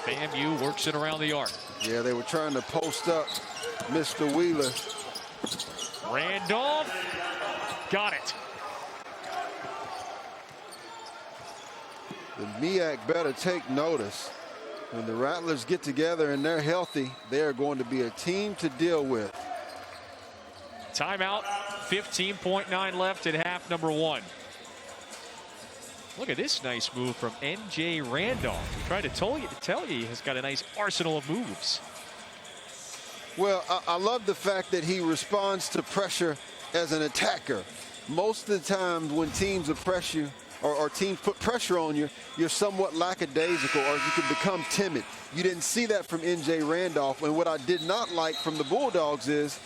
FAMU works it around the arc. Yeah, they were trying to post up Mr. Wheeler. Randolph got it. The MEAC better take notice. When the Rattlers get together and they're healthy, they are going to be a team to deal with. Timeout, 15.9 left in half number 1. Look at this nice move from N.J. Randolph. He tried to tell you he's got a nice arsenal of moves. Well, I love the fact that he responds to pressure as an attacker. Most of the time when teams press you, or teams put pressure on you, you're somewhat lackadaisical, or you can become timid. You didn't see that from N.J. Randolph. And what I did not like from the Bulldogs is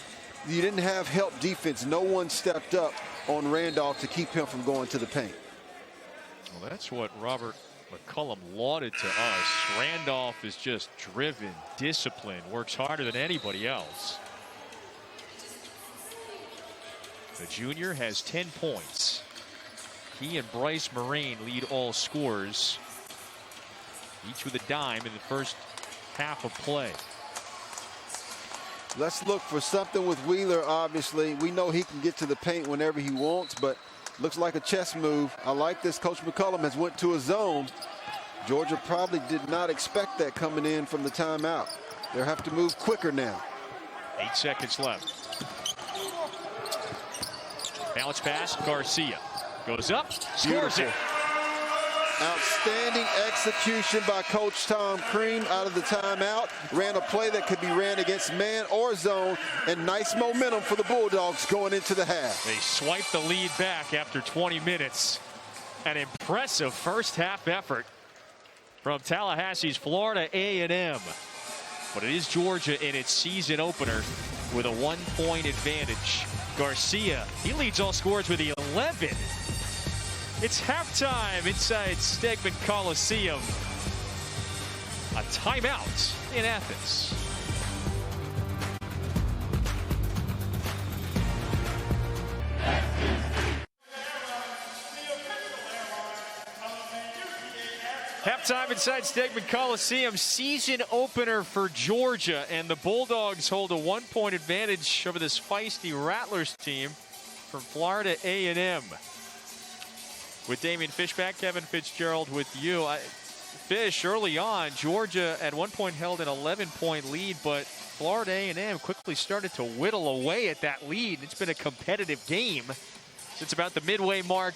you didn't have help defense. No one stepped up on Randolph to keep him from going to the paint. Well, that's what Robert McCullum lauded to us. Randolph is just driven, disciplined, works harder than anybody else. The junior has 10 points. He and Bryce Moraine lead all scorers, each with a dime in the first half of play. Let's look for something with Wheeler, obviously. We know he can get to the paint whenever he wants, but looks like a chess move. I like this. Coach McCullum has went to a zone. Georgia probably did not expect that coming in from the timeout. They'll have to move quicker now. 8 seconds left. Bounce pass, Garcia. Goes up, scores it. Outstanding execution by Coach Tom Crean out of the timeout. Ran a play that could be ran against man or zone, and nice momentum for the Bulldogs going into the half. They swipe the lead back after 20 minutes. An impressive first half effort from Tallahassee's Florida A&M. But it is Georgia in its season opener with a 1-point advantage. Garcia, he leads all scorers with 11. It's halftime inside Stegman Coliseum. A timeout in Athens. Halftime inside Stegman Coliseum, season opener for Georgia, and the Bulldogs hold a 1-point advantage over this feisty Rattlers team from Florida A&M. With Damian Fishback, Kevin Fitzgerald with you. Fish, early on, Georgia at one point held an 11-point lead, but Florida A&M quickly started to whittle away at that lead. It's been a competitive game since about the midway mark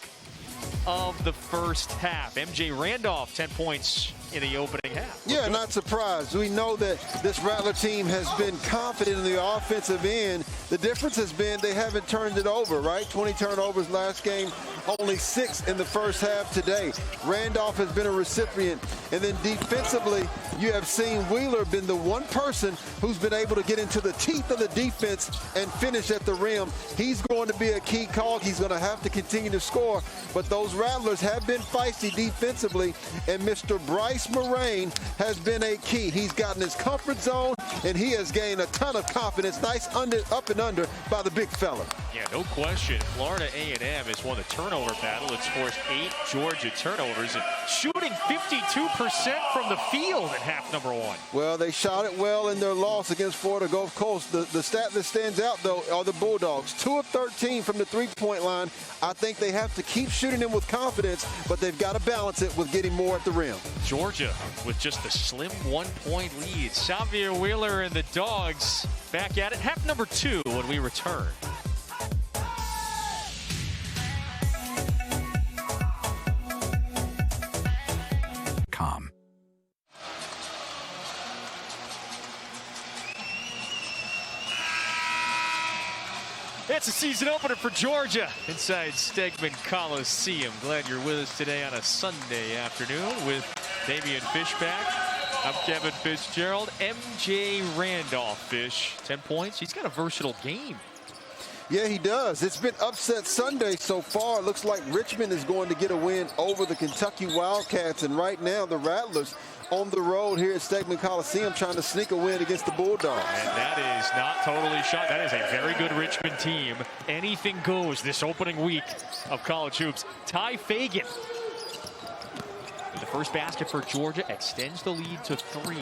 of the first half. MJ Randolph, 10 points in the opening half. Yeah, not surprised. We know that this Rattler team has been confident in the offensive end. The difference has been they haven't turned it over, right? 20 turnovers last game, only 6 in the first half today. Randolph has been a recipient. And then defensively, you have seen Wheeler been the one person who's been able to get into the teeth of the defense and finish at the rim. He's going to be a key cog. He's going to have to continue to score. But those Rattlers have been feisty defensively, and Mr. Bryce Moraine has been a key. He's gotten his comfort zone, and he has gained a ton of confidence. Nice up and under by the big fella. Yeah, no question. Florida A&M has won the turnover battle. It's forced 8 Georgia turnovers and shooting 52% from the field in half number 1. Well, they shot it well in their loss against Florida Gulf Coast. The stat that stands out, though, are the Bulldogs. 2 of 13 from the three-point line. I think they have to keep shooting them with confidence, but they've got to balance it with getting more at the rim. Georgia Georgia with just a slim 1-point lead. Xavier Wheeler and the Dogs back at it. Half number 2 when we return. It's a season opener for Georgia inside Stegman Coliseum. Glad you're with us today on a Sunday afternoon with Damian Fishback. I'm Kevin Fitzgerald. MJ Randolph Fish, 10 points. He's got a versatile game. Yeah, he does. It's been upset Sunday so far. It looks like Richmond is going to get a win over the Kentucky Wildcats. And right now, the Rattlers on the road here at Stegman Coliseum trying to sneak a win against the Bulldogs. And that is not totally shot. That is a very good Richmond team. Anything goes this opening week of college hoops. Ty Fagan, the first basket for Georgia, extends the lead to 3.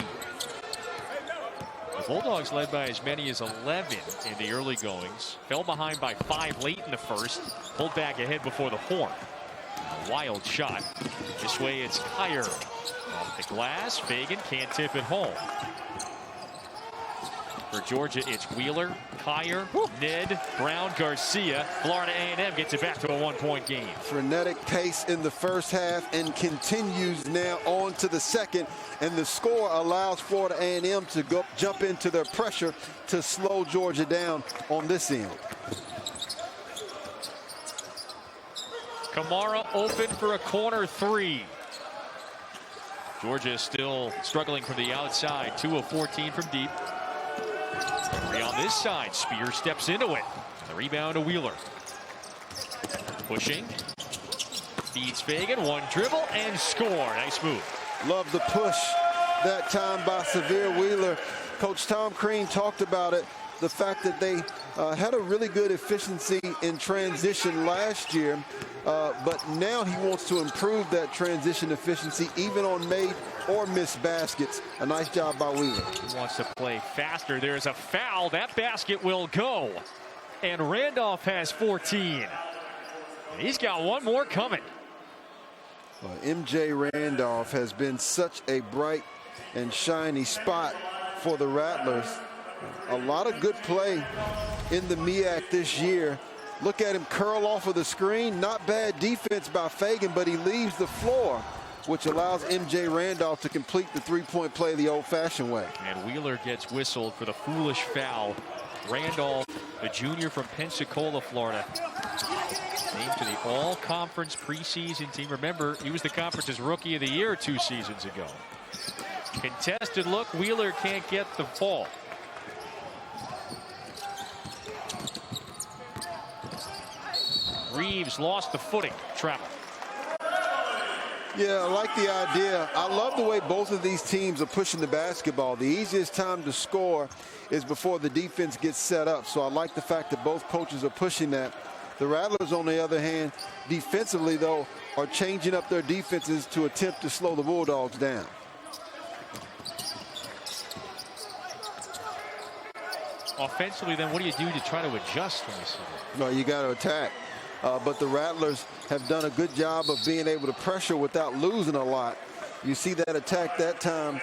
The Bulldogs led by as many as 11 in the early goings. Fell behind by 5 late in the first. Pulled back ahead before the horn. A wild shot. This way it's Kyer off the glass. Fagan can't tip it home. For Georgia, it's Wheeler, Kyer, Ned, Brown, Garcia. Florida A&M gets it back to a 1-point game. Frenetic pace in the first half and continues now on to the second. And the score allows Florida A&M to jump into their pressure to slow Georgia down on this end. Kamara open for a corner 3. Georgia is still struggling from the outside. 2 of 14 from deep. 3 on this side. Spear steps into it. The rebound to Wheeler. Pushing. Feeds Fagan. 1 dribble and score. Nice move. Love the push that time by Xavier Wheeler. Coach Tom Crean talked about it. The fact that they had a really good efficiency in transition last year, but now he wants to improve that transition efficiency even on made or missed baskets. A nice job by Wheeler. He wants to play faster. There's a foul. That basket will go. And Randolph has 14. And he's got 1 more coming. MJ Randolph has been such a bright and shiny spot for the Rattlers. A lot of good play in the MEAC this year. Look at him curl off of the screen. Not bad defense by Fagan, but he leaves the floor, which allows MJ Randolph to complete the 3-point play the old-fashioned way. And Wheeler gets whistled for the foolish foul. Randolph, the junior from Pensacola, Florida, named to the all-conference preseason team. Remember, he was the conference's rookie of the year 2 seasons ago. Contested look. Wheeler can't get the ball. Reeves lost the footing. Travel. Yeah, I like the idea. I love the way both of these teams are pushing the basketball. The easiest time to score is before the defense gets set up. So I like the fact that both coaches are pushing that. The Rattlers, on the other hand, defensively, though, are changing up their defenses to attempt to slow the Bulldogs down. Offensively, then, what do you do to try to adjust from this? No, you got to attack. But the Rattlers have done a good job of being able to pressure without losing a lot. You see that attack that time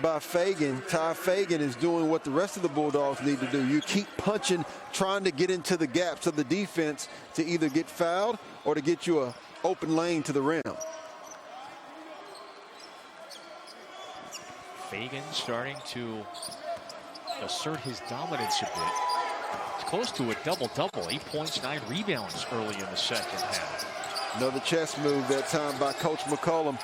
by Fagan. Ty Fagan is doing what the rest of the Bulldogs need to do. You keep punching, trying to get into the gaps of the defense to either get fouled or to get you an open lane to the rim. Fagan starting to assert his dominance a bit. It's close to a double-double. 8 points, 9 rebounds early in the second half. Another chest move that time by Coach McCollum.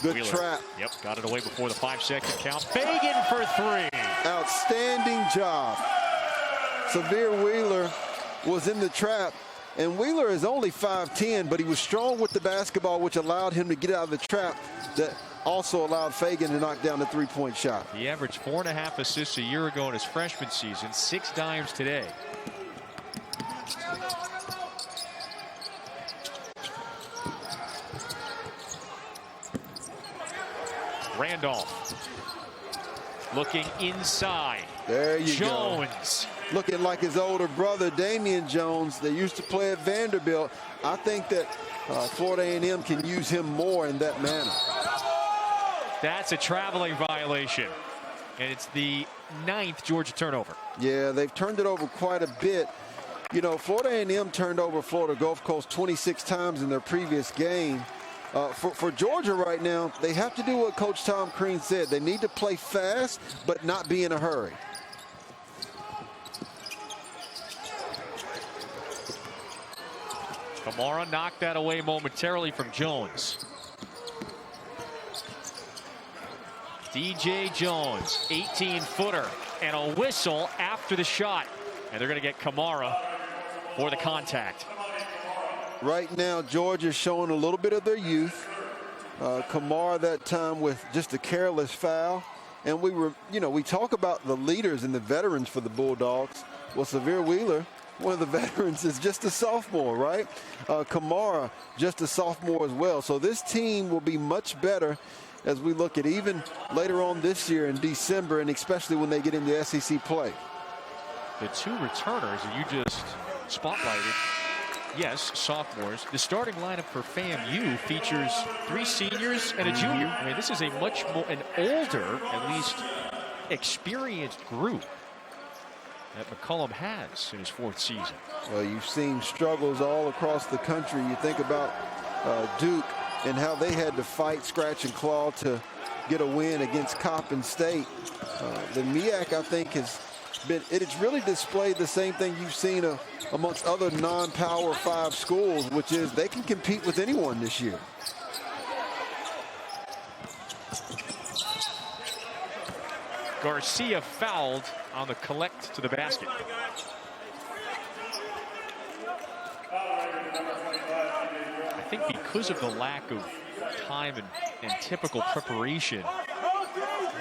Good Wheeler. trap. Yep, got it away before the 5-second count. Fagan for 3. Outstanding job. Xavier Wheeler was in the trap, and Wheeler is only 5'10", but he was strong with the basketball, which allowed him to get out of the trap. That also allowed Fagan to knock down the 3-point shot. He averaged 4.5 assists a year ago in his freshman season, 6 dimes today. Randolph looking inside. There you Jones. go. Looking like his older brother, Damian Jones. They used to play at Vanderbilt. I think that Florida A&M can use him more in that manner. That's a traveling violation. And it's the 9th Georgia turnover. Yeah, they've turned it over quite a bit. You know, Florida A&M turned over Florida Gulf Coast 26 times in their previous game. For Georgia right now, they have to do what Coach Tom Crean said. They need to play fast, but not be in a hurry. Kamara knocked that away momentarily from Jones. DJ Jones, 18-footer, and a whistle after the shot. And they're going to get Kamara for the contact. Right now, Georgia's showing a little bit of their youth. Kamara that time with just a careless foul. And we talk about the leaders and the veterans for the Bulldogs. Well, Severe Wheeler, one of the veterans, is just a sophomore, right? Kamara, just a sophomore as well. So this team will be much better as we look at even later on this year in December, and especially when they get into SEC play. The two returners that you just spotlighted, yes, sophomores. The starting lineup for FAMU features 3 seniors and a junior. I mean, this is a much more, an older, at least experienced group that McCollum has in his 4th season. Well, you've seen struggles all across the country. You think about Duke and how they had to fight, scratch, and claw to get a win against Coppin State. The MEAC, I think, it's really displayed the same thing you've seen amongst other non-Power 5 schools, which is they can compete with anyone this year. Garcia fouled on the collect to the basket. I think because of the lack of time and typical preparation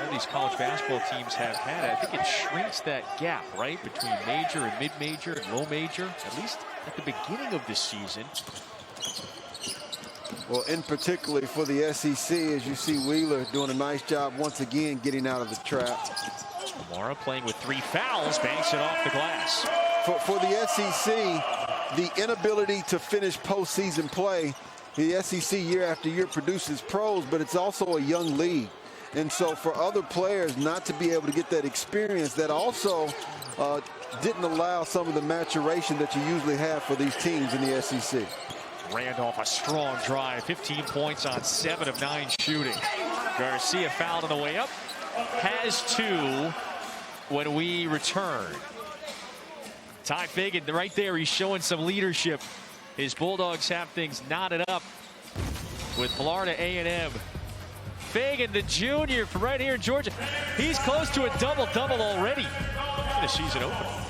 all these college basketball teams have had, I think it shrinks that gap, right, between major and mid-major and low major, at least at the beginning of this season. Well, in particularly for the SEC, as you see Wheeler doing a nice job once again getting out of the trap. Kamara playing with 3 fouls, banks it off the glass. For the SEC, the inability to finish postseason play, the SEC year after year produces pros, but it's also a young league. And so for other players not to be able to get that experience, that also didn't allow some of the maturation that you usually have for these teams in the SEC. Randolph, a strong drive, 15 points on 7 of 9 shooting. Garcia fouled on the way up, has 2 when we return. Ty Fagan right there, he's showing some leadership. His Bulldogs have things knotted up with Florida A&M. Fagan, the junior from right here in Georgia, he's close to a double-double already in the season opener.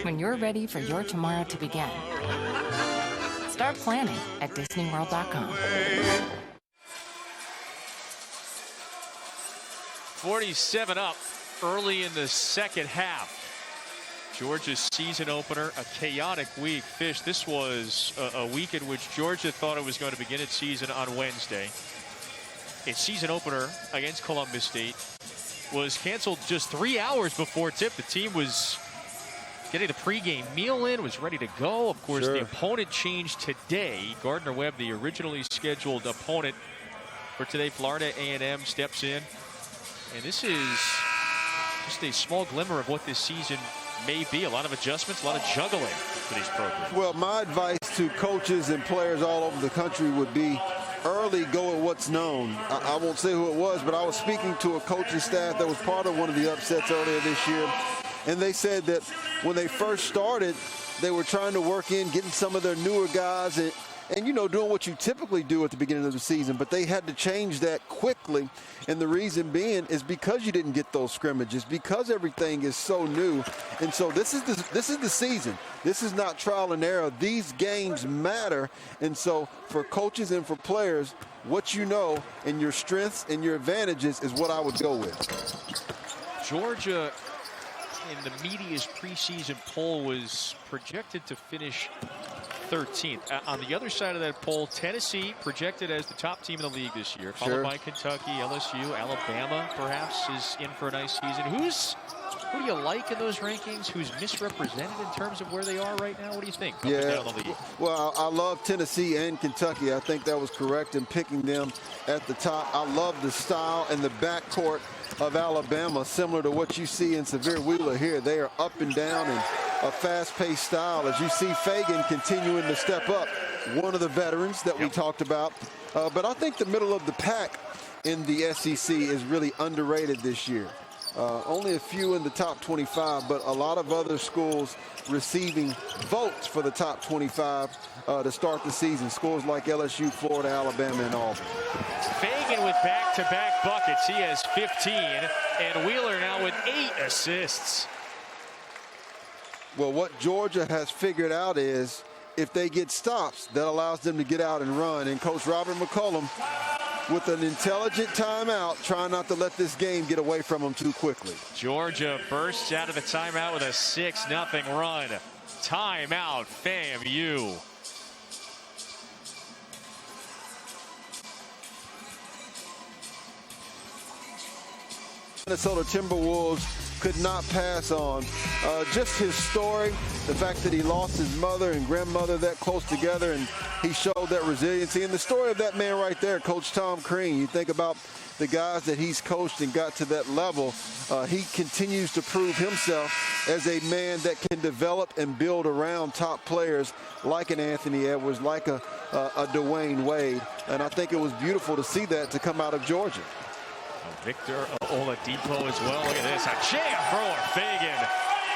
When you're ready for your tomorrow to begin, start planning at DisneyWorld.com. 47 up early in the second half. Georgia's season opener, a chaotic week. Fish, this was a week in which Georgia thought it was going to begin its season on Wednesday. Its season opener against Columbus State was canceled just 3 hours before tip. The team was getting the pregame meal in, was ready to go. Of course, the opponent changed today. Gardner-Webb, the originally scheduled opponent for today, Florida A&M steps in. And this is just a small glimmer of what this season may be. A lot of adjustments, a lot of juggling for these programs. Well, my advice to coaches and players all over the country would be early go at what's known. I won't say who it was, but I was speaking to a coaching staff that was part of one of the upsets earlier this year. And they said that when they first started, they were trying to work in getting some of their newer guys and you know, doing what you typically do at the beginning of the season, but they had to change that quickly. And the reason being is because you didn't get those scrimmages, because everything is so new. And so this is the season. This is not trial and error. These games matter. And so for coaches and for players, what you know and your strengths and your advantages is what I would go with. Georgia in the media's preseason poll was projected to finish 13th. On the other side of that poll, Tennessee projected as the top team in the league this year, followed by Kentucky, LSU, Alabama perhaps is in for a nice season. Who's Who do you like in those rankings? Who's misrepresented in terms of where they are right now? What do you think? Yeah, well, I love Tennessee and Kentucky. I think that was correct in picking them at the top. I love the style and the backcourt of Alabama, similar to what you see in Severe Wheeler here. They are up and down in a fast-paced style. As you see Fagan continuing to step up, one of the veterans that we talked about. But I think the middle of the pack in the SEC is really underrated this year. Only a few in the top 25, but a lot of other schools receiving votes for the top 25 to start the season. Schools like LSU, Florida, Alabama, and Auburn. Fagan with back-to-back buckets. He has 15, and Wheeler now with 8 assists. Well, what Georgia has figured out is if they get stops, that allows them to get out and run. And Coach Robert McCollum, with an intelligent timeout, trying not to let this game get away from them too quickly. Georgia bursts out of the timeout with a 6-0 run. Timeout, FAMU. Minnesota Timberwolves could not pass on just his story, the fact that he lost his mother and grandmother that close together, and he showed that resiliency. And the story of that man right there, Coach Tom Crean, you think about the guys that he's coached and got to that level, he continues to prove himself as a man that can develop and build around top players like an Anthony Edwards, like a Dwayne Wade. And I think it was beautiful to see that to come out of Georgia. Victor Oladipo as well. Look at this. A jam for Fagan.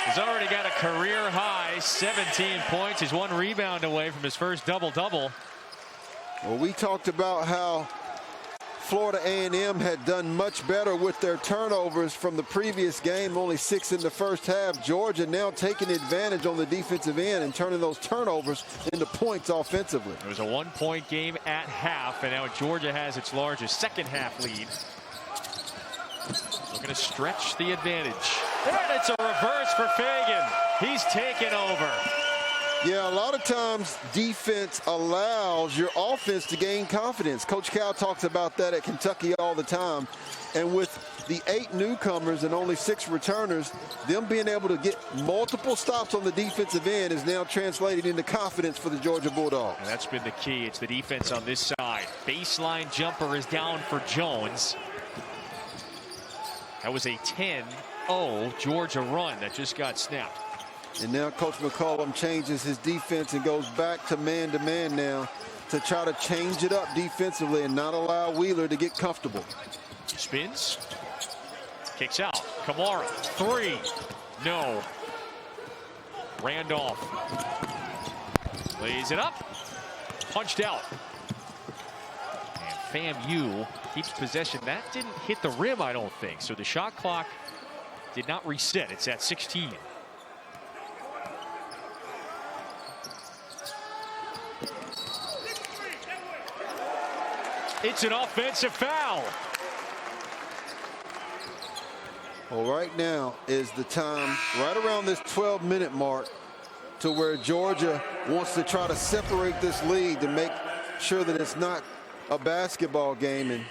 He's already got a career high 17 points. He's 1 rebound away from his first double-double. Well, we talked about how Florida A&M had done much better with their turnovers from the previous game, only 6 in the first half. Georgia now taking advantage on the defensive end and turning those turnovers into points offensively. It was a 1-point game at half, and now Georgia has its largest second-half lead. Looking to stretch the advantage. And it's a reverse for Fagan. He's taken over. Yeah, a lot of times defense allows your offense to gain confidence. Coach Cal talks about that at Kentucky all the time. And with the 8 newcomers and only 6 returners, them being able to get multiple stops on the defensive end is now translating into confidence for the Georgia Bulldogs. And that's been the key. It's the defense on this side. Baseline jumper is down for Jones. That was a 10-0 Georgia run that just got snapped. And now Coach McCollum changes his defense and goes back to man-to-man now to try to change it up defensively and not allow Wheeler to get comfortable. Spins. Kicks out. Kamara. 3. No. Randolph. Lays it up. Punched out. And FAMU keeps possession. That didn't hit the rim, I don't think. So the shot clock did not reset. It's at 16. It's an offensive foul. Well, right now is the time, right around this 12-minute mark, to where Georgia wants to try to separate this lead to make sure that it's not a basketball game. And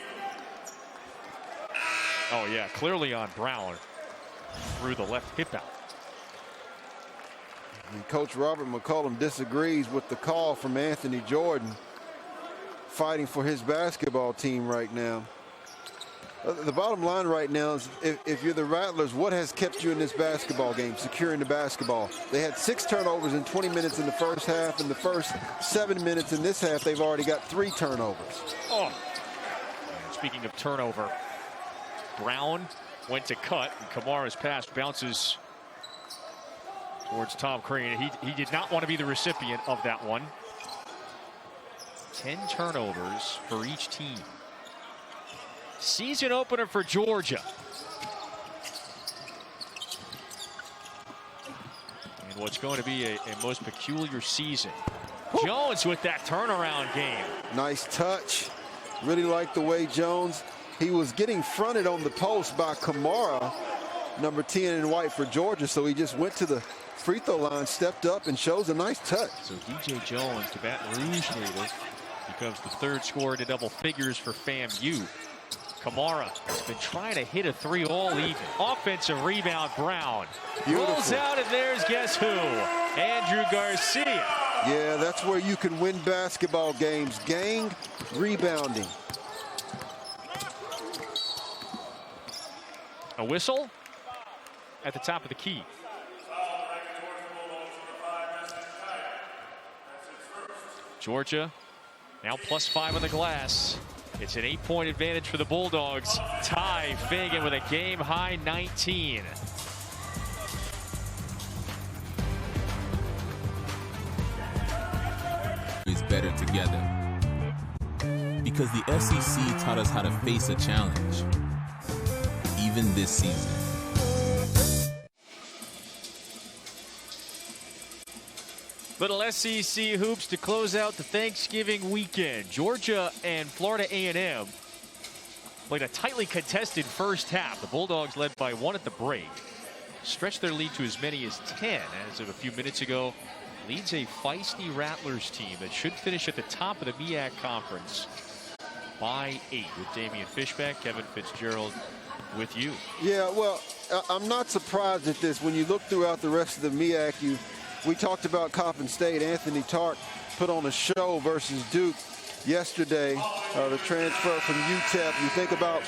oh yeah, clearly on Brown through the left hip out. And Coach Robert McCollum disagrees with the call from Anthony Jordan, fighting for his basketball team right now. The bottom line right now is if you're the Rattlers, what has kept you in this basketball game? Securing the basketball. They had 6 turnovers in 20 minutes in the first half. In the first 7 minutes in this half, they've already got 3 turnovers. Oh. And speaking of turnover, Brown went to cut, and Kamara's pass bounces towards Tom Crean. He did not want to be the recipient of that one. 10 turnovers for each team. Season opener for Georgia. And what's going to be a most peculiar season. Jones with that turnaround game. Nice touch. Really like the way Jones, he was getting fronted on the post by Kamara, number 10 in white for Georgia. So he just went to the free throw line, stepped up, and shows a nice touch. So DJ Jones, the Baton Rouge native, becomes the 3rd scorer to double figures for FAMU. Kamara has been trying to hit a three all evening. Offensive rebound, Brown. Beautiful. Rolls out, and there's guess who? Andrew Garcia. Yeah, that's where you can win basketball games. Gang rebounding. A whistle at the top of the key. Georgia now +5 on the glass. It's an 8-point advantage for the Bulldogs. Ty Fagan with a game-high 19. Is better together. Because the SEC taught us how to face a challenge, even this season. Little SEC hoops to close out the Thanksgiving weekend. Georgia and Florida A&M played a tightly contested first half. The Bulldogs led by 1 at the break. Stretched their lead to as many as 10 as of a few minutes ago. Leads a feisty Rattlers team that should finish at the top of the MEAC conference by 8 with Damian Fishback. Kevin Fitzgerald with you. Yeah, well, I'm not surprised at this. When you look throughout the rest of the MEAC, we talked about Coppin State. Anthony Tart put on a show versus Duke yesterday. The transfer from UTEP. You think about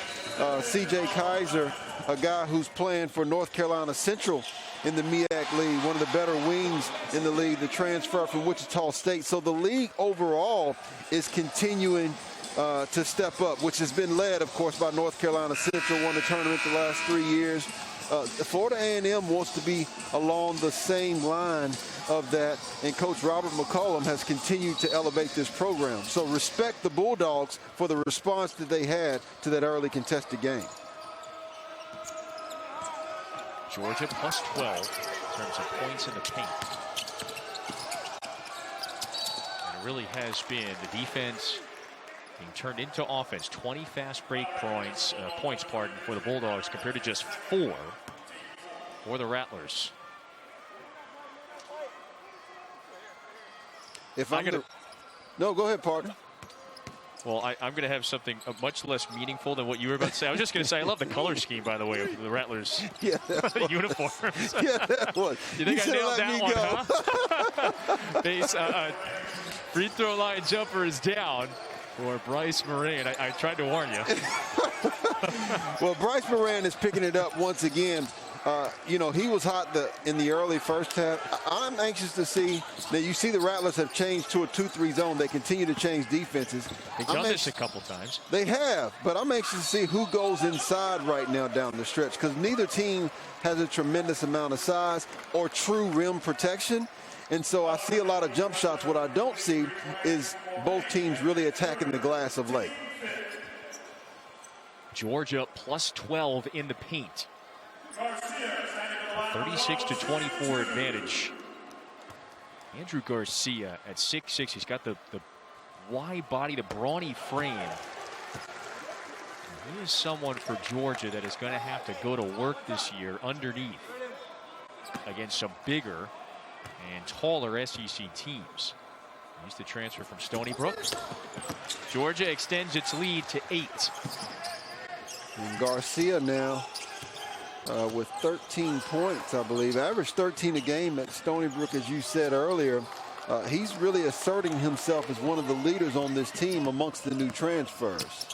C.J. Kaiser, a guy who's playing for North Carolina Central in the MEAC league, one of the better wings in the league, the transfer from Wichita State. So the league overall is continuing to step up, which has been led, of course, by North Carolina Central, won the tournament the last 3 years. Florida A&M wants to be along the same line of that, and Coach Robert McCollum has continued to elevate this program. So respect the Bulldogs for the response that they had to that early contested game. Georgia +12 in terms of points in the paint. And it really has been the defense being turned into offense. 20 fast break points for the Bulldogs compared to just 4 for the Rattlers. No, go ahead, partner. Well, I'm going to have something much less meaningful than what you were about to say. I was just going to say, I love the color scheme, by the way, of the Rattlers uniforms. Yeah, that was. You think I nailed that one, huh? Base, free throw line jumper is down for Bryce Moran. I tried to warn you. Well, Bryce Moran is picking it up once again. You know, he was hot in the early first half. I'm anxious to see that you see the Rattlers have changed to a 2-3 zone. They continue to change defenses. They've done this a couple times. They have, but I'm anxious to see who goes inside right now down the stretch, because neither team has a tremendous amount of size or true rim protection. And so I see a lot of jump shots. What I don't see is both teams really attacking the glass of late. Georgia +12 in the paint. 36-24 advantage. Andrew Garcia at 6'6". He's got the wide body, the brawny frame. And he is someone for Georgia that is going to have to go to work this year underneath against some bigger and taller SEC teams. He's the transfer from Stony Brook. Georgia extends its lead to 8. And Garcia now with 13 points, I believe. Averaged 13 a game at Stony Brook, as you said earlier. He's really asserting himself as one of the leaders on this team amongst the new transfers.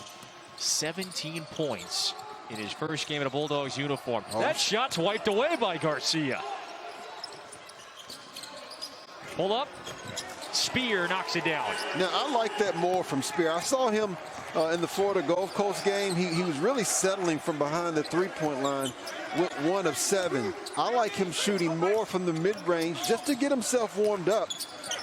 17 points in his first game in a Bulldogs uniform. That shot's wiped away by Garcia. Pull up. Spear knocks it down. Now, I like that more from Spear. I saw him in the Florida Gulf Coast game. He was really settling from behind the three-point line with 1 of 7. I like him shooting more from the mid-range just to get himself warmed up.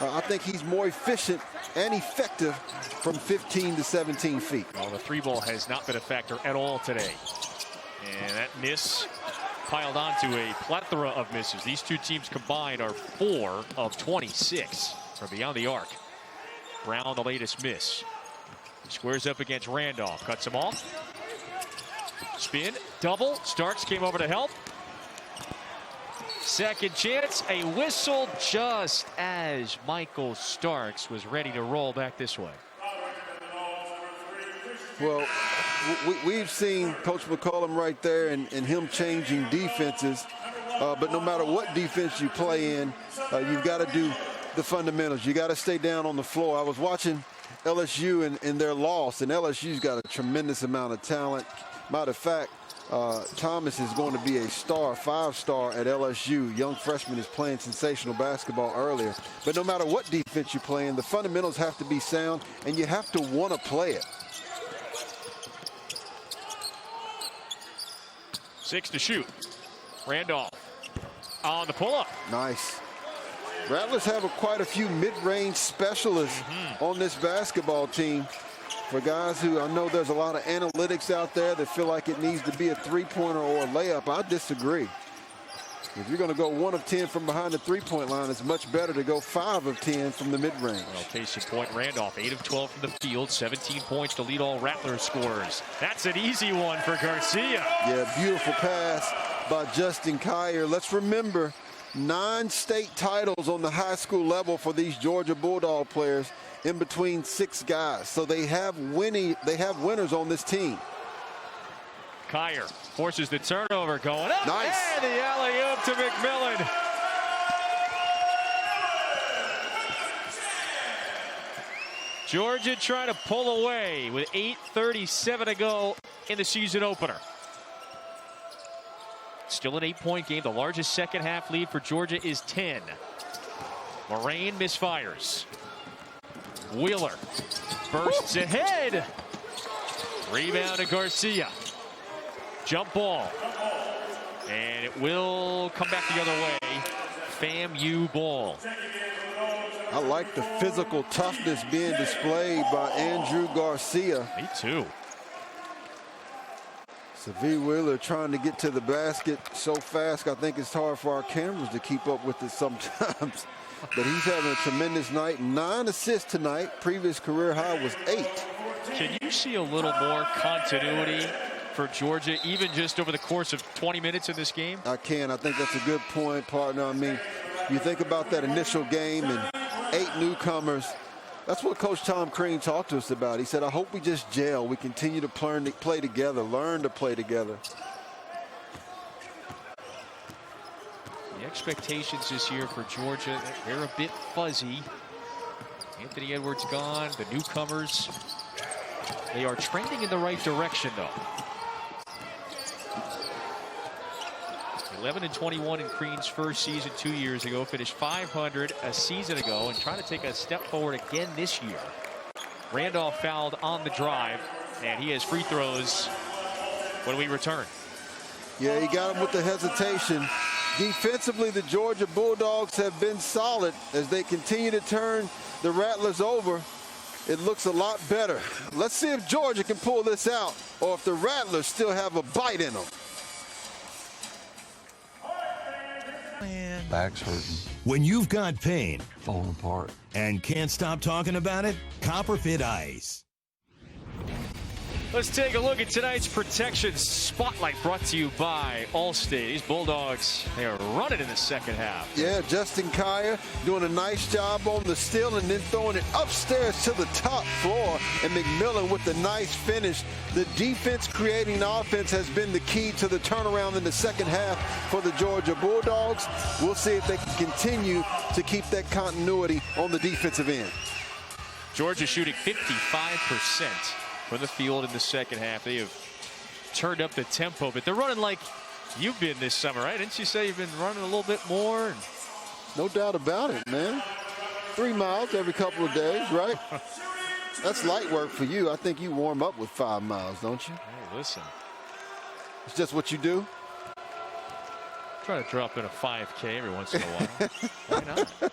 I think he's more efficient and effective from 15 to 17 feet. Well, the three ball has not been a factor at all today. And that miss piled onto a plethora of misses. These two teams combined are 4 of 26 from beyond the arc. Brown, the latest miss. Squares up against Randolph. Cuts him off. Spin. Double. Starks came over to help. Second chance. A whistle just as Michael Starks was ready to roll back this way. Well, we've seen Coach McCollum right there and him changing defenses. But no matter what defense you play in, you've got to do the fundamentals. You got to stay down on the floor. I was watching LSU in their loss, and LSU's got a tremendous amount of talent. Matter of fact, Thomas is going to be a star, 5-star at LSU. Young freshman is playing sensational basketball earlier. But no matter what defense you play in, the fundamentals have to be sound, and you have to want to play it. 6 to shoot. Randolph on the pull-up. Nice. Rattlers have quite a few mid-range specialists on this basketball team. For guys who, I know there's a lot of analytics out there that feel like it needs to be a three-pointer or a layup. I disagree. If you're going to go 1 of 10 from behind the three-point line, it's much better to go 5 of 10 from the mid-range. Well, case in point, Randolph, 8 of 12 from the field, 17 points to lead all Rattlers scorers. That's an easy one for Garcia. Yeah, beautiful pass by Justin Kier. Let's remember, 9 state titles on the high school level for these Georgia Bulldog players in between 6 guys. So they have winners on this team. Kier forces the turnover going up. Nice. And the alley-oop to McMillan. Georgia trying to pull away with 8:37 to go in the season opener. Still an 8-point game. The largest second half lead for Georgia is 10. Moraine misfires. Wheeler bursts ahead. Rebound to Garcia. Jump ball. And it will come back the other way. FAMU ball. I like the physical toughness being displayed by Andrew Garcia. Me too. Savi Wheeler trying to get to the basket so fast, I think it's hard for our cameras to keep up with it sometimes. But he's having a tremendous night. 9 assists tonight. Previous career high was 8. Can you see a little more continuity for Georgia, even just over the course of 20 minutes in this game? I can. I think that's a good point, partner. I mean, you think about that initial game and 8 newcomers. That's what Coach Tom Crean talked to us about. He said, I hope we just gel. We continue to play together, learn to play together. The expectations this year for Georgia, they're a bit fuzzy. Anthony Edwards gone. The newcomers, they are trending in the right direction, though. 11-21 in Crean's first season 2 years ago. Finished 500 a season ago and trying to take a step forward again this year. Randolph fouled on the drive, and he has free throws when we return. Yeah, he got him with the hesitation. Defensively, the Georgia Bulldogs have been solid as they continue to turn the Rattlers over. It looks a lot better. Let's see if Georgia can pull this out or if the Rattlers still have a bite in them. Back's hurting. When you've got pain, Falling apart. and can't stop talking about it, Copperfit Ice. Let's take a look at tonight's Protection Spotlight, brought to you by Allstate. These Bulldogs, they are running in the second half. Yeah, Justin Kier doing a nice job on the steal and then throwing it upstairs to the top floor. And McMillan with the nice finish. The defense creating the offense has been the key to the turnaround in the second half for the Georgia Bulldogs. We'll see if they can continue to keep that continuity on the defensive end. Georgia shooting 55% from the field in the second half. They have turned up the tempo, but they're running like you've been this summer, right? Didn't you say you've been running a little bit more? No doubt about it, man. 3 miles every couple of days, right? That's light work for you. I think you warm up with 5 miles, don't you? Hey, listen. It's just what you do? Try to drop in a 5K every once in a while. Why not?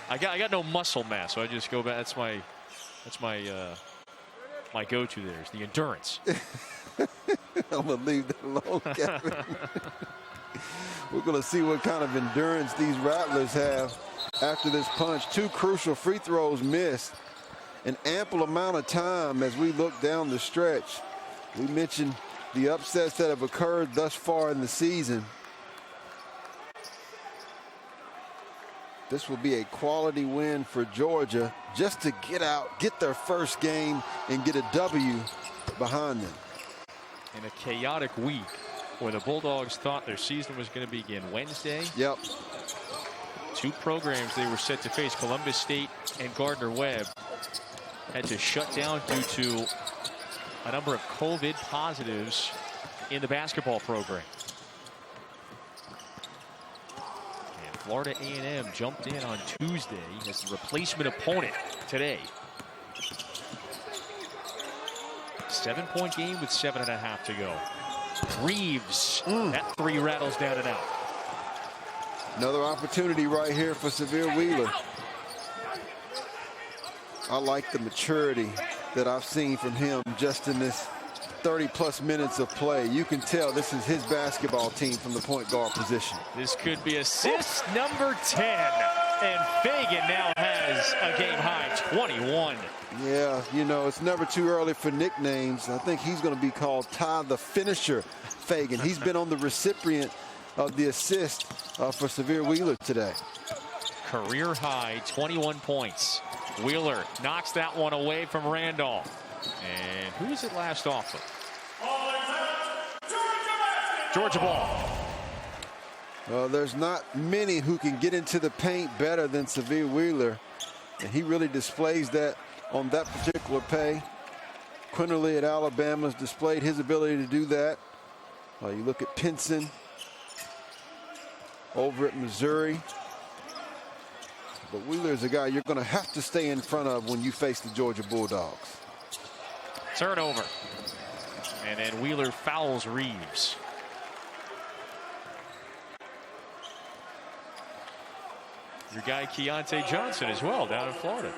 I got no muscle mass, so I just go back. That's my my go-to there is the endurance. I'm going to leave that alone, Kevin. We're going to see what kind of endurance these Rattlers have after this punch. 2 crucial free throws missed. An ample amount of time as we look down the stretch. We mentioned the upsets that have occurred thus far in the season. This will be a quality win for Georgia just to get out, get their first game, and get a W behind them. In a chaotic week where the Bulldogs thought their season was going to begin Wednesday. Yep. Two programs they were set to face, Columbus State and Gardner-Webb, had to shut down due to a number of COVID positives in the basketball program. And Florida A&M jumped in on Tuesday as the replacement opponent today. 7-point game with 7.5 to go. Reeves, that three rattles down and out. Another opportunity right here for Severe Wheeler. I like the maturity that I've seen from him just in this 30-plus minutes of play. You can tell this is his basketball team from the point guard position. This could be assist number 10. And Fagan now has a game-high 21. Yeah, you know, it's never too early for nicknames. I think he's going to be called Ty the Finisher Fagan. He's been on the recipient of the assist for Severe Wheeler today. Career high 21 points. Wheeler knocks that one away from Randolph. And who is it last off of? Georgia ball. There's not many who can get into the paint better than Severe Wheeler. And he really displays that on that particular play. Quinterly at Alabama has displayed his ability to do that. You look at Pinson over at Missouri. But Wheeler is a guy you're going to have to stay in front of when you face the Georgia Bulldogs. Turnover. And then Wheeler fouls Reeves. Your guy Keontae Johnson as well down in Florida.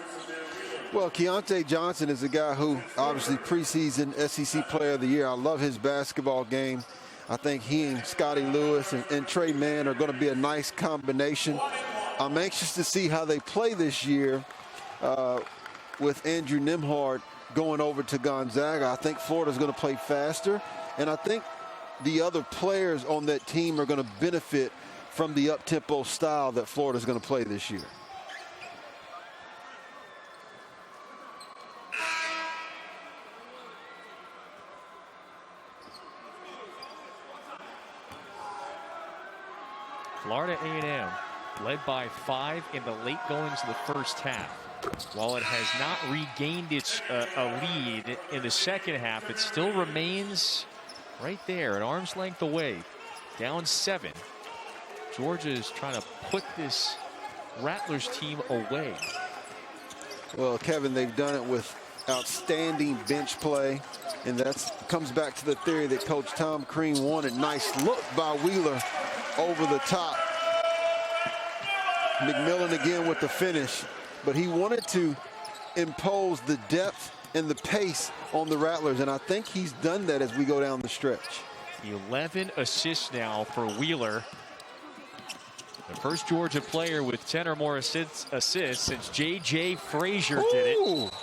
Well, Keontae Johnson is a guy who obviously preseason SEC Player of the Year. I love his basketball game. I think he and Scotty Lewis and Trey Mann are going to be a nice combination. I'm anxious to see how they play this year with Andrew Nembhard going over to Gonzaga. I think Florida's going to play faster, and I think the other players on that team are going to benefit from the up-tempo style that Florida's going to play this year. Florida A&M led by 5 in the late goings of the first half. While it has not regained its a lead in the second half, it still remains right there, an arm's length away, down 7. Georgia is trying to put this Rattlers team away. Well, Kevin, they've done it with outstanding bench play, and that comes back to the theory that Coach Tom Crean wanted. Nice look by Wheeler over the top. McMillan again with the finish, but he wanted to impose the depth and the pace on the Rattlers, and I think he's done that as we go down the stretch. 11 assists now for Wheeler. The first Georgia player with 10 or more assists since J.J. Frazier did it.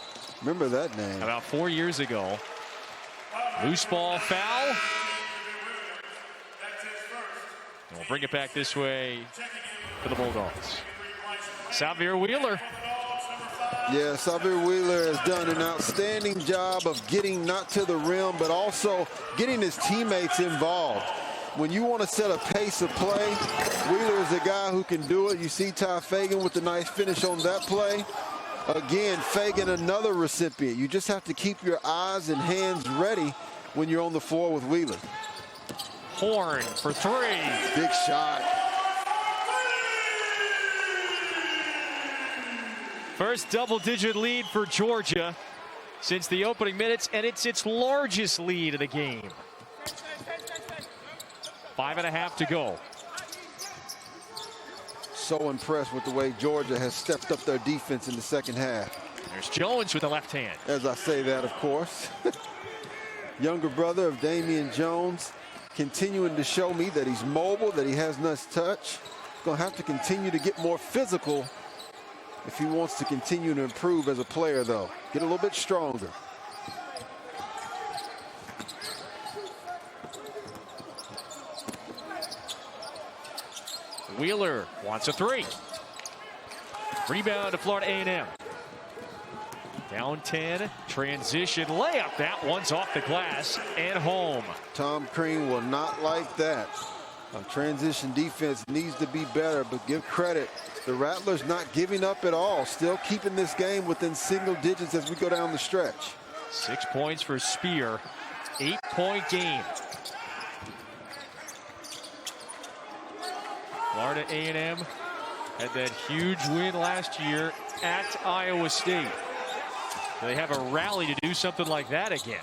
Remember that name. About 4 years ago. Loose ball foul. And we'll bring it back this way for the Bulldogs. Xavier Wheeler. Yeah, Xavier Wheeler has done an outstanding job of getting not to the rim, but also getting his teammates involved. When you want to set a pace of play, Wheeler is a guy who can do it. You see Ty Fagan with the nice finish on that play. Again, Fagan, another recipient. You just have to keep your eyes and hands ready when you're on the floor with Wheeler. Horn for 3. Big shot. First double-digit lead for Georgia since the opening minutes, and it's its largest lead of the game. 5.5 to go. So impressed with the way Georgia has stepped up their defense in the second half. There's Jones with the left hand. As I say that, of course. Younger brother of Damian Jones, continuing to show me that he's mobile, that he has nice touch. Going to have to continue to get more physical if he wants to continue to improve as a player, though. Get a little bit stronger. Wheeler wants a 3. Rebound to Florida A&M. Down 10, transition layup. That one's off the glass and home. Tom Crean will not like that. Transition defense needs to be better, but give credit. The Rattlers not giving up at all, still keeping this game within single digits as we go down the stretch. 6 points for Spear, 8-point game. Florida A&M had that huge win last year at Iowa State. They have a rally to do something like that again.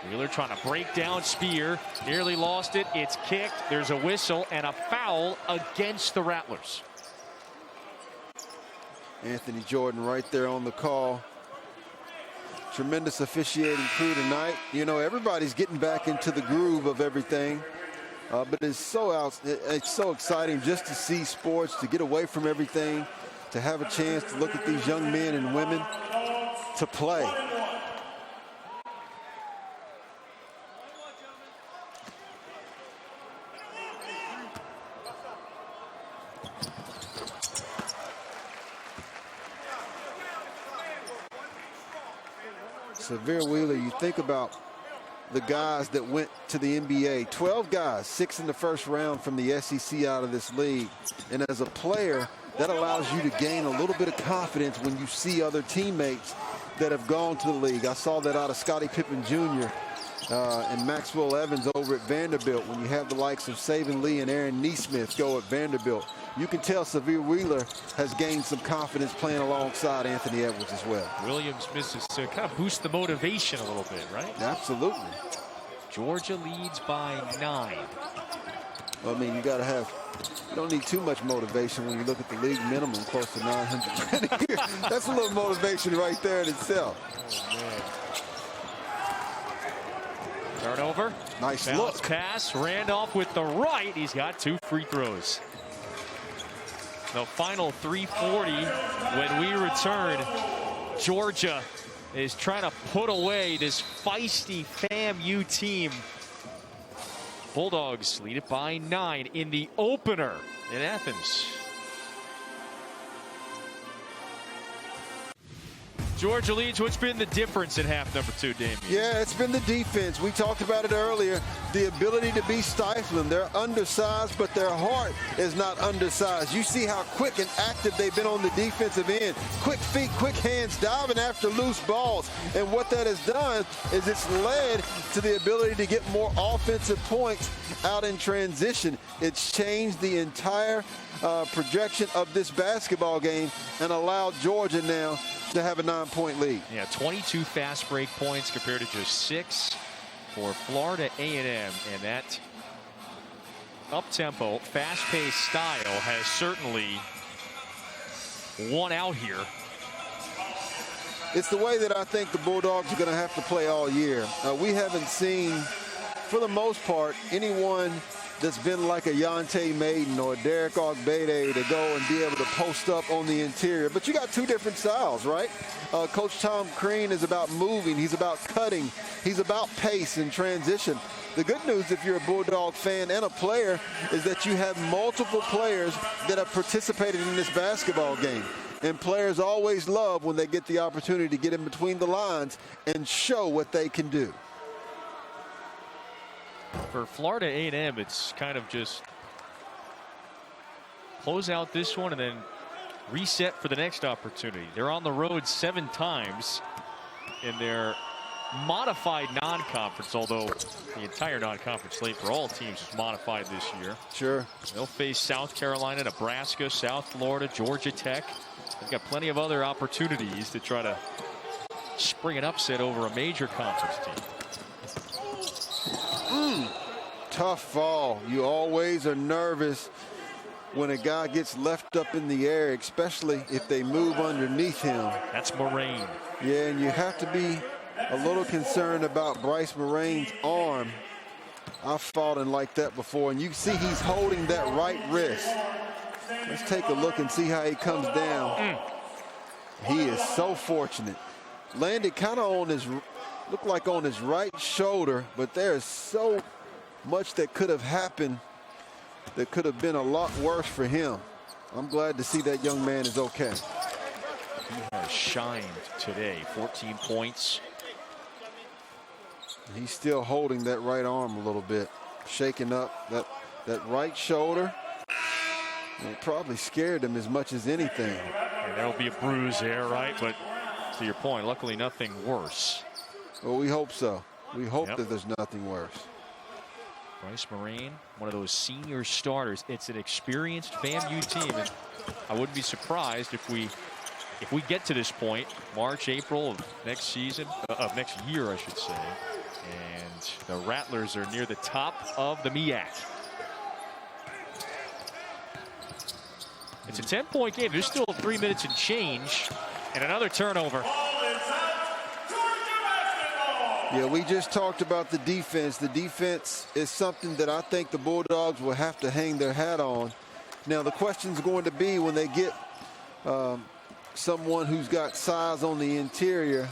Wheeler trying to break down Spear. Nearly lost it. It's kicked. There's a whistle and a foul against the Rattlers. Anthony Jordan right there on the call. Tremendous officiating crew tonight. You know, everybody's getting back into the groove of everything. But it's so exciting just to see sports, to get away from everything, to have a chance to look at these young men and women to play. Severe Wheeler, you think about the guys that went to the NBA, 12 guys, 6 in the first round from the SEC out of this league. And as a player, that allows you to gain a little bit of confidence when you see other teammates that have gone to the league. I saw that out of Scottie Pippen Jr. And Maxwell Evans over at Vanderbilt. When you have the likes of Saban Lee and Aaron Nesmith go at Vanderbilt, you can tell Severe Wheeler has gained some confidence playing alongside Anthony Edwards as well. Williams misses to kind of boost the motivation a little bit, right? Absolutely. Georgia leads by 9. Well, I mean, you don't need too much motivation when you look at the league minimum, close to 900 a year. That's a little motivation right there in itself. Turnover. Nice Bounce look. Pass. Randolph with the right. He's got 2 free throws. The final 3:40 when we return. Georgia is trying to put away this feisty FAMU team. Bulldogs lead it by 9 in the opener in Athens. Georgia leads. What's been the difference in half number 2, Damian? Yeah, it's been the defense. We talked about it earlier. The ability to be stifling. They're undersized, but their heart is not undersized. You see how quick and active they've been on the defensive end. Quick feet, quick hands, diving after loose balls. And what that has done is it's led to the ability to get more offensive points out in transition. It's changed the entire projection of this basketball game and allowed Georgia now to have a 9-point lead. Yeah, 22 fast break points compared to just 6 for Florida A&M, and that up-tempo, fast-paced style has certainly won out here. It's the way that I think the Bulldogs are going to have to play all year. We haven't seen, for the most part, anyone that's been like a Yante Maiden or Derek Ogbede to go and be able to post up on the interior. But you got 2 different styles, right? Coach Tom Crean is about moving. He's about cutting. He's about pace and transition. The good news, if you're a Bulldog fan and a player, is that you have multiple players that have participated in this basketball game. And players always love when they get the opportunity to get in between the lines and show what they can do. For Florida A&M, it's kind of just close out this one and then reset for the next opportunity. They're on the road 7 times in their modified non-conference, although the entire non-conference slate for all teams is modified this year. Sure. They'll face South Carolina, Nebraska, South Florida, Georgia Tech. They've got plenty of other opportunities to try to spring an upset over a major conference team. Tough fall. You always are nervous when a guy gets left up in the air, especially if they move underneath him. That's Moraine. Yeah, and you have to be a little concerned about Bryce Moraine's arm. I've fallen like that before, and you see he's holding that right wrist. Let's take a look and see how he comes down. He is so fortunate. Landed kind of on his, looked like on his right shoulder, but there is so much that could have happened that could have been a lot worse for him. I'm glad to see that young man is okay. shined today. 14 points. He's still holding that right arm a little bit, shaking up that right shoulder. And it probably scared him as much as anything. And there'll be a bruise there, right? But to your point, luckily nothing worse. Well, we hope so. We hope that there's nothing worse. Bryce Moraine, one of those senior starters. It's an experienced FAMU team, and I wouldn't be surprised if we get to this point, March, April of next season, of next year, I should say, and the Rattlers are near the top of the MEAC. It's a 10-point game. There's still 3 minutes and change, and another turnover. Yeah, we just talked about the defense. The defense is something that I think the Bulldogs will have to hang their hat on. Now, the question's going to be when they get someone who's got size on the interior,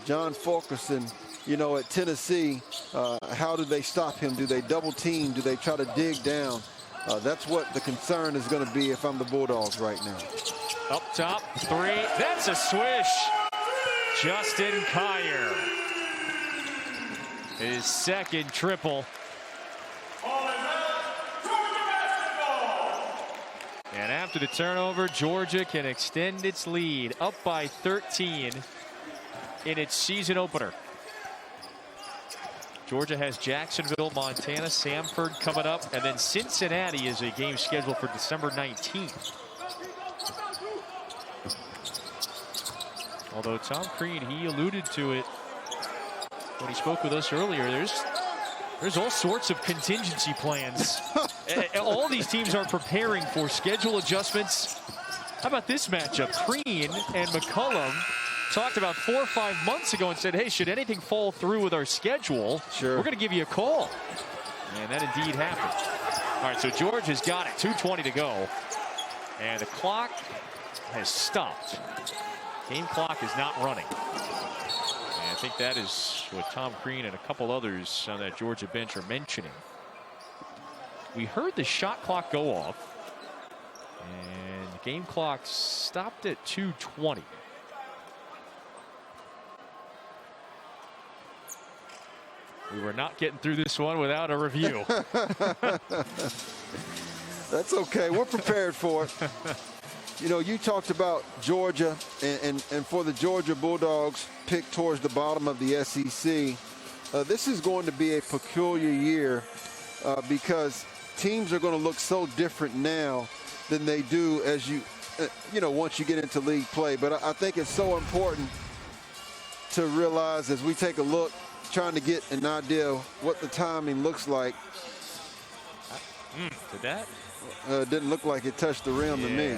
John Fulkerson, you know, at Tennessee, how do they stop him? Do they double team? Do they try to dig down? That's what the concern is going to be if I'm the Bulldogs right now. Up top, three. That's a swish. Justin Kier. His second triple. And after the turnover, Georgia can extend its lead up by 13 in its season opener. Georgia has Jacksonville, Montana, Samford coming up, and then Cincinnati is a game scheduled for December 19th. Although Tom Crean, he alluded to it when he spoke with us earlier, there's all sorts of contingency plans. All these teams are preparing for schedule adjustments. How about this matchup? Crean and McCullum talked about 4 or 5 months ago and said, hey, should anything fall through with our schedule, we're going to give you a call. And that indeed happened. All right, so Georgia's got it. 2:20 to go. And the clock has stopped. Game clock is not running. And I think that is what Tom Crean and a couple others on that Georgia bench are mentioning. We heard the shot clock go off, and the game clock stopped at 2:20. We were not getting through this one without a review. That's okay. We're prepared for it. You know, you talked about Georgia, and for the Georgia Bulldogs picked towards the bottom of the SEC. This is going to be a peculiar year because teams are going to look so different now than they do as you know, once you get into league play. But I think it's so important to realize as we take a look, trying to get an idea of what the timing looks like. Did that? Didn't look like it touched the rim to me.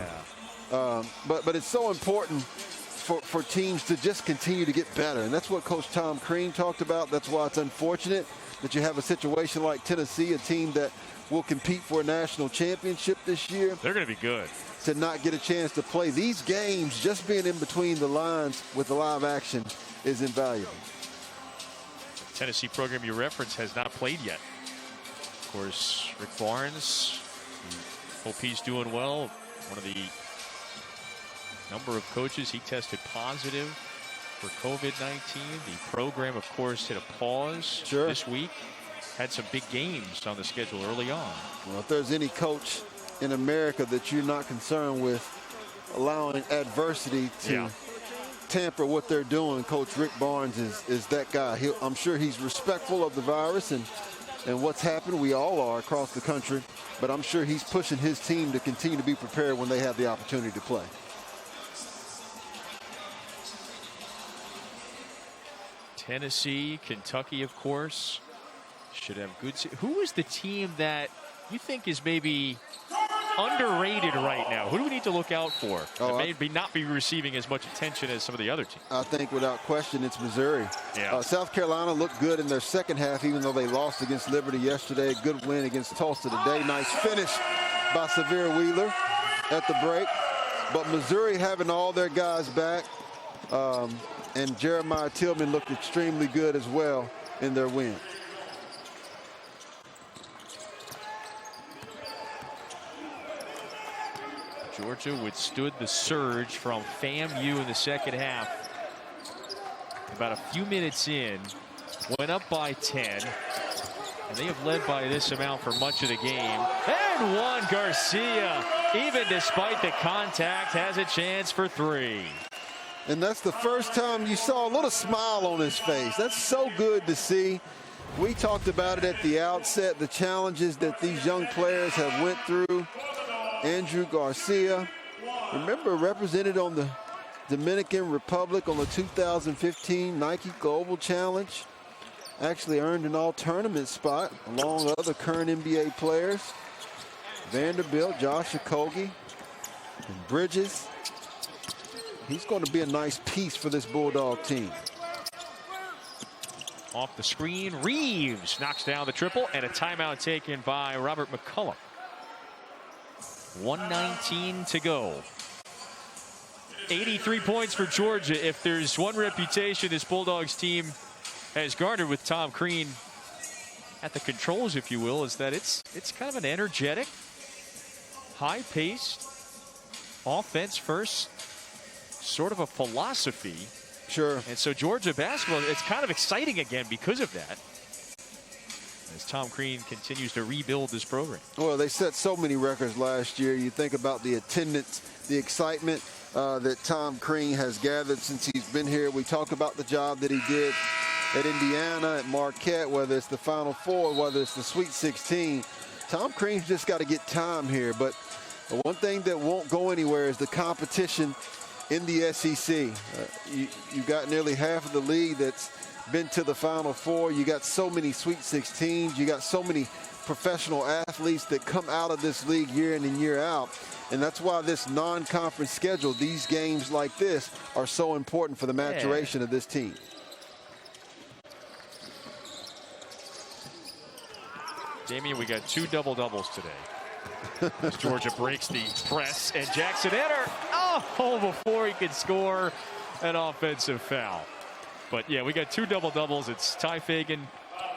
But it's so important for teams to just continue to get better. And that's what Coach Tom Crean talked about. That's why it's unfortunate that you have a situation like Tennessee, a team that will compete for a national championship this year. They're going to be good. To not get a chance to play these games, just being in between the lines with the live action is invaluable. The Tennessee program you reference has not played yet. Of course, Rick Barnes, hope he's doing well. One of the number of coaches, he tested positive for COVID-19. The program, of course, hit a pause this week. Had some big games on the schedule early on. Well, if there's any coach in America that you're not concerned with allowing adversity to tamper what they're doing, Coach Rick Barnes is that guy. I'm sure he's respectful of the virus and what's happened. We all are across the country, but I'm sure he's pushing his team to continue to be prepared when they have the opportunity to play. Tennessee, Kentucky, of course, should have good. Who is the team that you think is maybe underrated right now? Who do we need to look out for that may not be receiving as much attention as some of the other teams? I think without question it's Missouri. South Carolina looked good in their second half, even though they lost against Liberty yesterday. Good win against Tulsa today. Nice finish by Severe Wheeler at the break. But Missouri having all their guys back, and Jeremiah Tillman looked extremely good as well in their win. Georgia withstood the surge from FAMU in the second half. About a few minutes in, went up by 10. And they have led by this amount for much of the game. And Juan Garcia, even despite the contact, has a chance for 3. And that's the first time you saw a little smile on his face. That's so good to see. We talked about it at the outset, the challenges that these young players have went through. Andrew Garcia, remember, represented on the Dominican Republic on the 2015 Nike Global Challenge. Actually earned an all-tournament spot along with other current NBA players. Vanderbilt, Josh Okogie, and Bridges. He's going to be a nice piece for this Bulldog team. Off the screen, Reeves knocks down the triple, and a timeout taken by Robert McCullum. 1:19 to go. 83 points for Georgia. If there's one reputation this Bulldogs team has garnered with Tom Crean at the controls, if you will, is that it's kind of an energetic, high-paced, offense first sort of a philosophy. Sure. And so Georgia basketball, it's kind of exciting again because of that, as Tom Crean continues to rebuild this program. Well, they set so many records last year. You think about the attendance, the excitement that Tom Crean has gathered since he's been here. We talk about the job that he did at Indiana, at Marquette, whether it's the Final Four, whether it's the Sweet 16. Tom Crean's just got to get time here. But the one thing that won't go anywhere is the competition in the SEC. You got nearly half of the league that's been to the Final Four. You got so many Sweet 16s. You got so many professional athletes that come out of this league year in and year out. And that's why this non-conference schedule, these games like this, are so important for the maturation of this team. Damian, we got 2 double-doubles today. As Georgia breaks the press, and Jackson Enter, before he could score an offensive foul. But yeah, we got 2 double-doubles. It's Ty Fagan,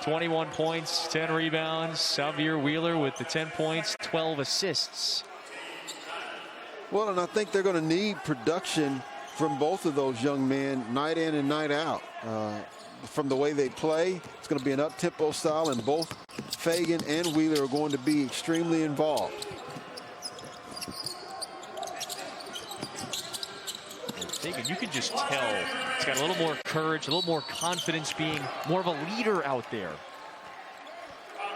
21 points, 10 rebounds. Xavier Wheeler with the 10 points, 12 assists. Well, and I think they're going to need production from both of those young men night in and night out. From the way they play, it's going to be an up-tempo style, and both Fagan and Wheeler are going to be extremely involved. Fagan, you can just tell he's got a little more courage, a little more confidence, being more of a leader out there.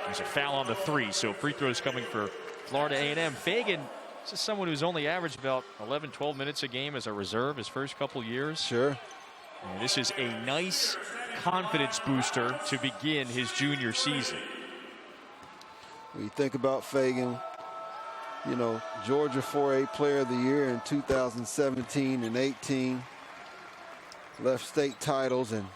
There's a foul on the 3, so free throws coming for Florida A&M. Fagan, this is someone who's only averaged about 11, 12 minutes a game as a reserve his first couple years. Sure. And this is a nice confidence booster to begin his junior season. When you think about Fagan, you know, Georgia 4A Player of the Year in 2017 and 18, left state titles, and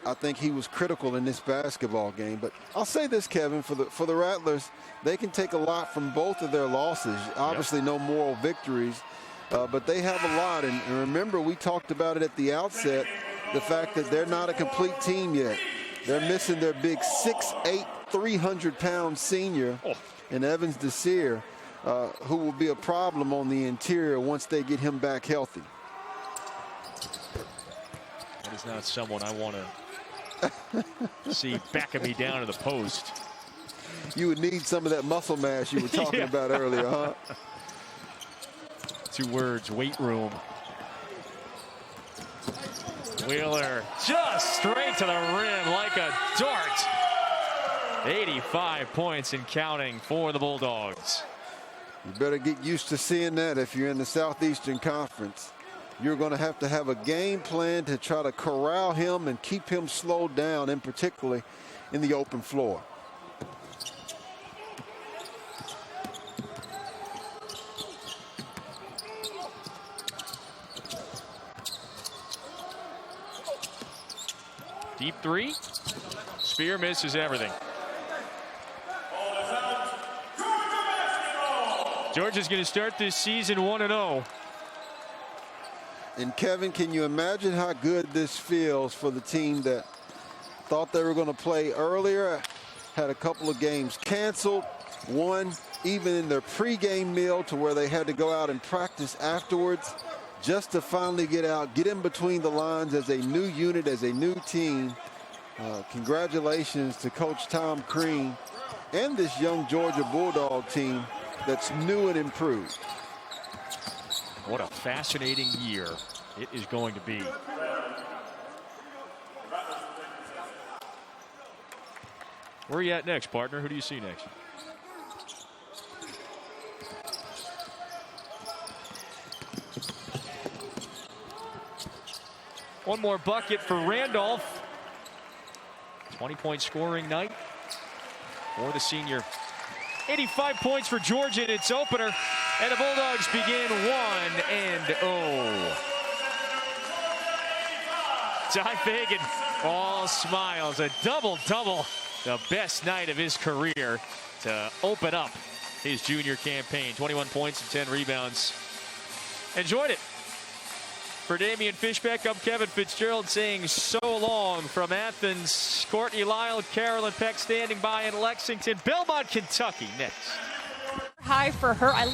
I think he was critical in this basketball game. But I'll say this, Kevin, for the Rattlers, they can take a lot from both of their losses. Obviously, no moral victories, but they have a lot. And remember, we talked about it at the outset, the fact that they're not a complete team yet. They're missing their big 6'8", 300-pound senior in Evans Desir, who will be a problem on the interior once they get him back healthy. That is not someone I want to see backing me down to the post. You would need some of that muscle mass you were talking about earlier, huh? 2 words, weight room. Wheeler just straight to the rim like a dart. 85 points and counting for the Bulldogs. You better get used to seeing that if you're in the Southeastern Conference. You're going to have a game plan to try to corral him and keep him slowed down, and particularly in the open floor. Deep 3. Spear misses everything. Georgia's going to start this season 1-0. And Kevin, can you imagine how good this feels for the team that thought they were going to play earlier, had a couple of games canceled, won, even in their pregame meal to where they had to go out and practice afterwards just to finally get out, get in between the lines as a new unit, as a new team. Congratulations to Coach Tom Crean and this young Georgia Bulldog team that's new and improved. What a fascinating year it is going to be. Where are you at next, partner? Who do you see next? One more bucket for Randolph. 20-point scoring night for the senior. 85 points for Georgia in its opener. And the Bulldogs begin 1-0. Ty Fagan, all smiles. A double-double. The best night of his career to open up his junior campaign. 21 points and 10 rebounds. Enjoyed it. For Damian Fishbeck, I'm Kevin Fitzgerald saying so long from Athens. Courtney Lyle, Carolyn Peck standing by in Lexington. Belmont, Kentucky next. High for her.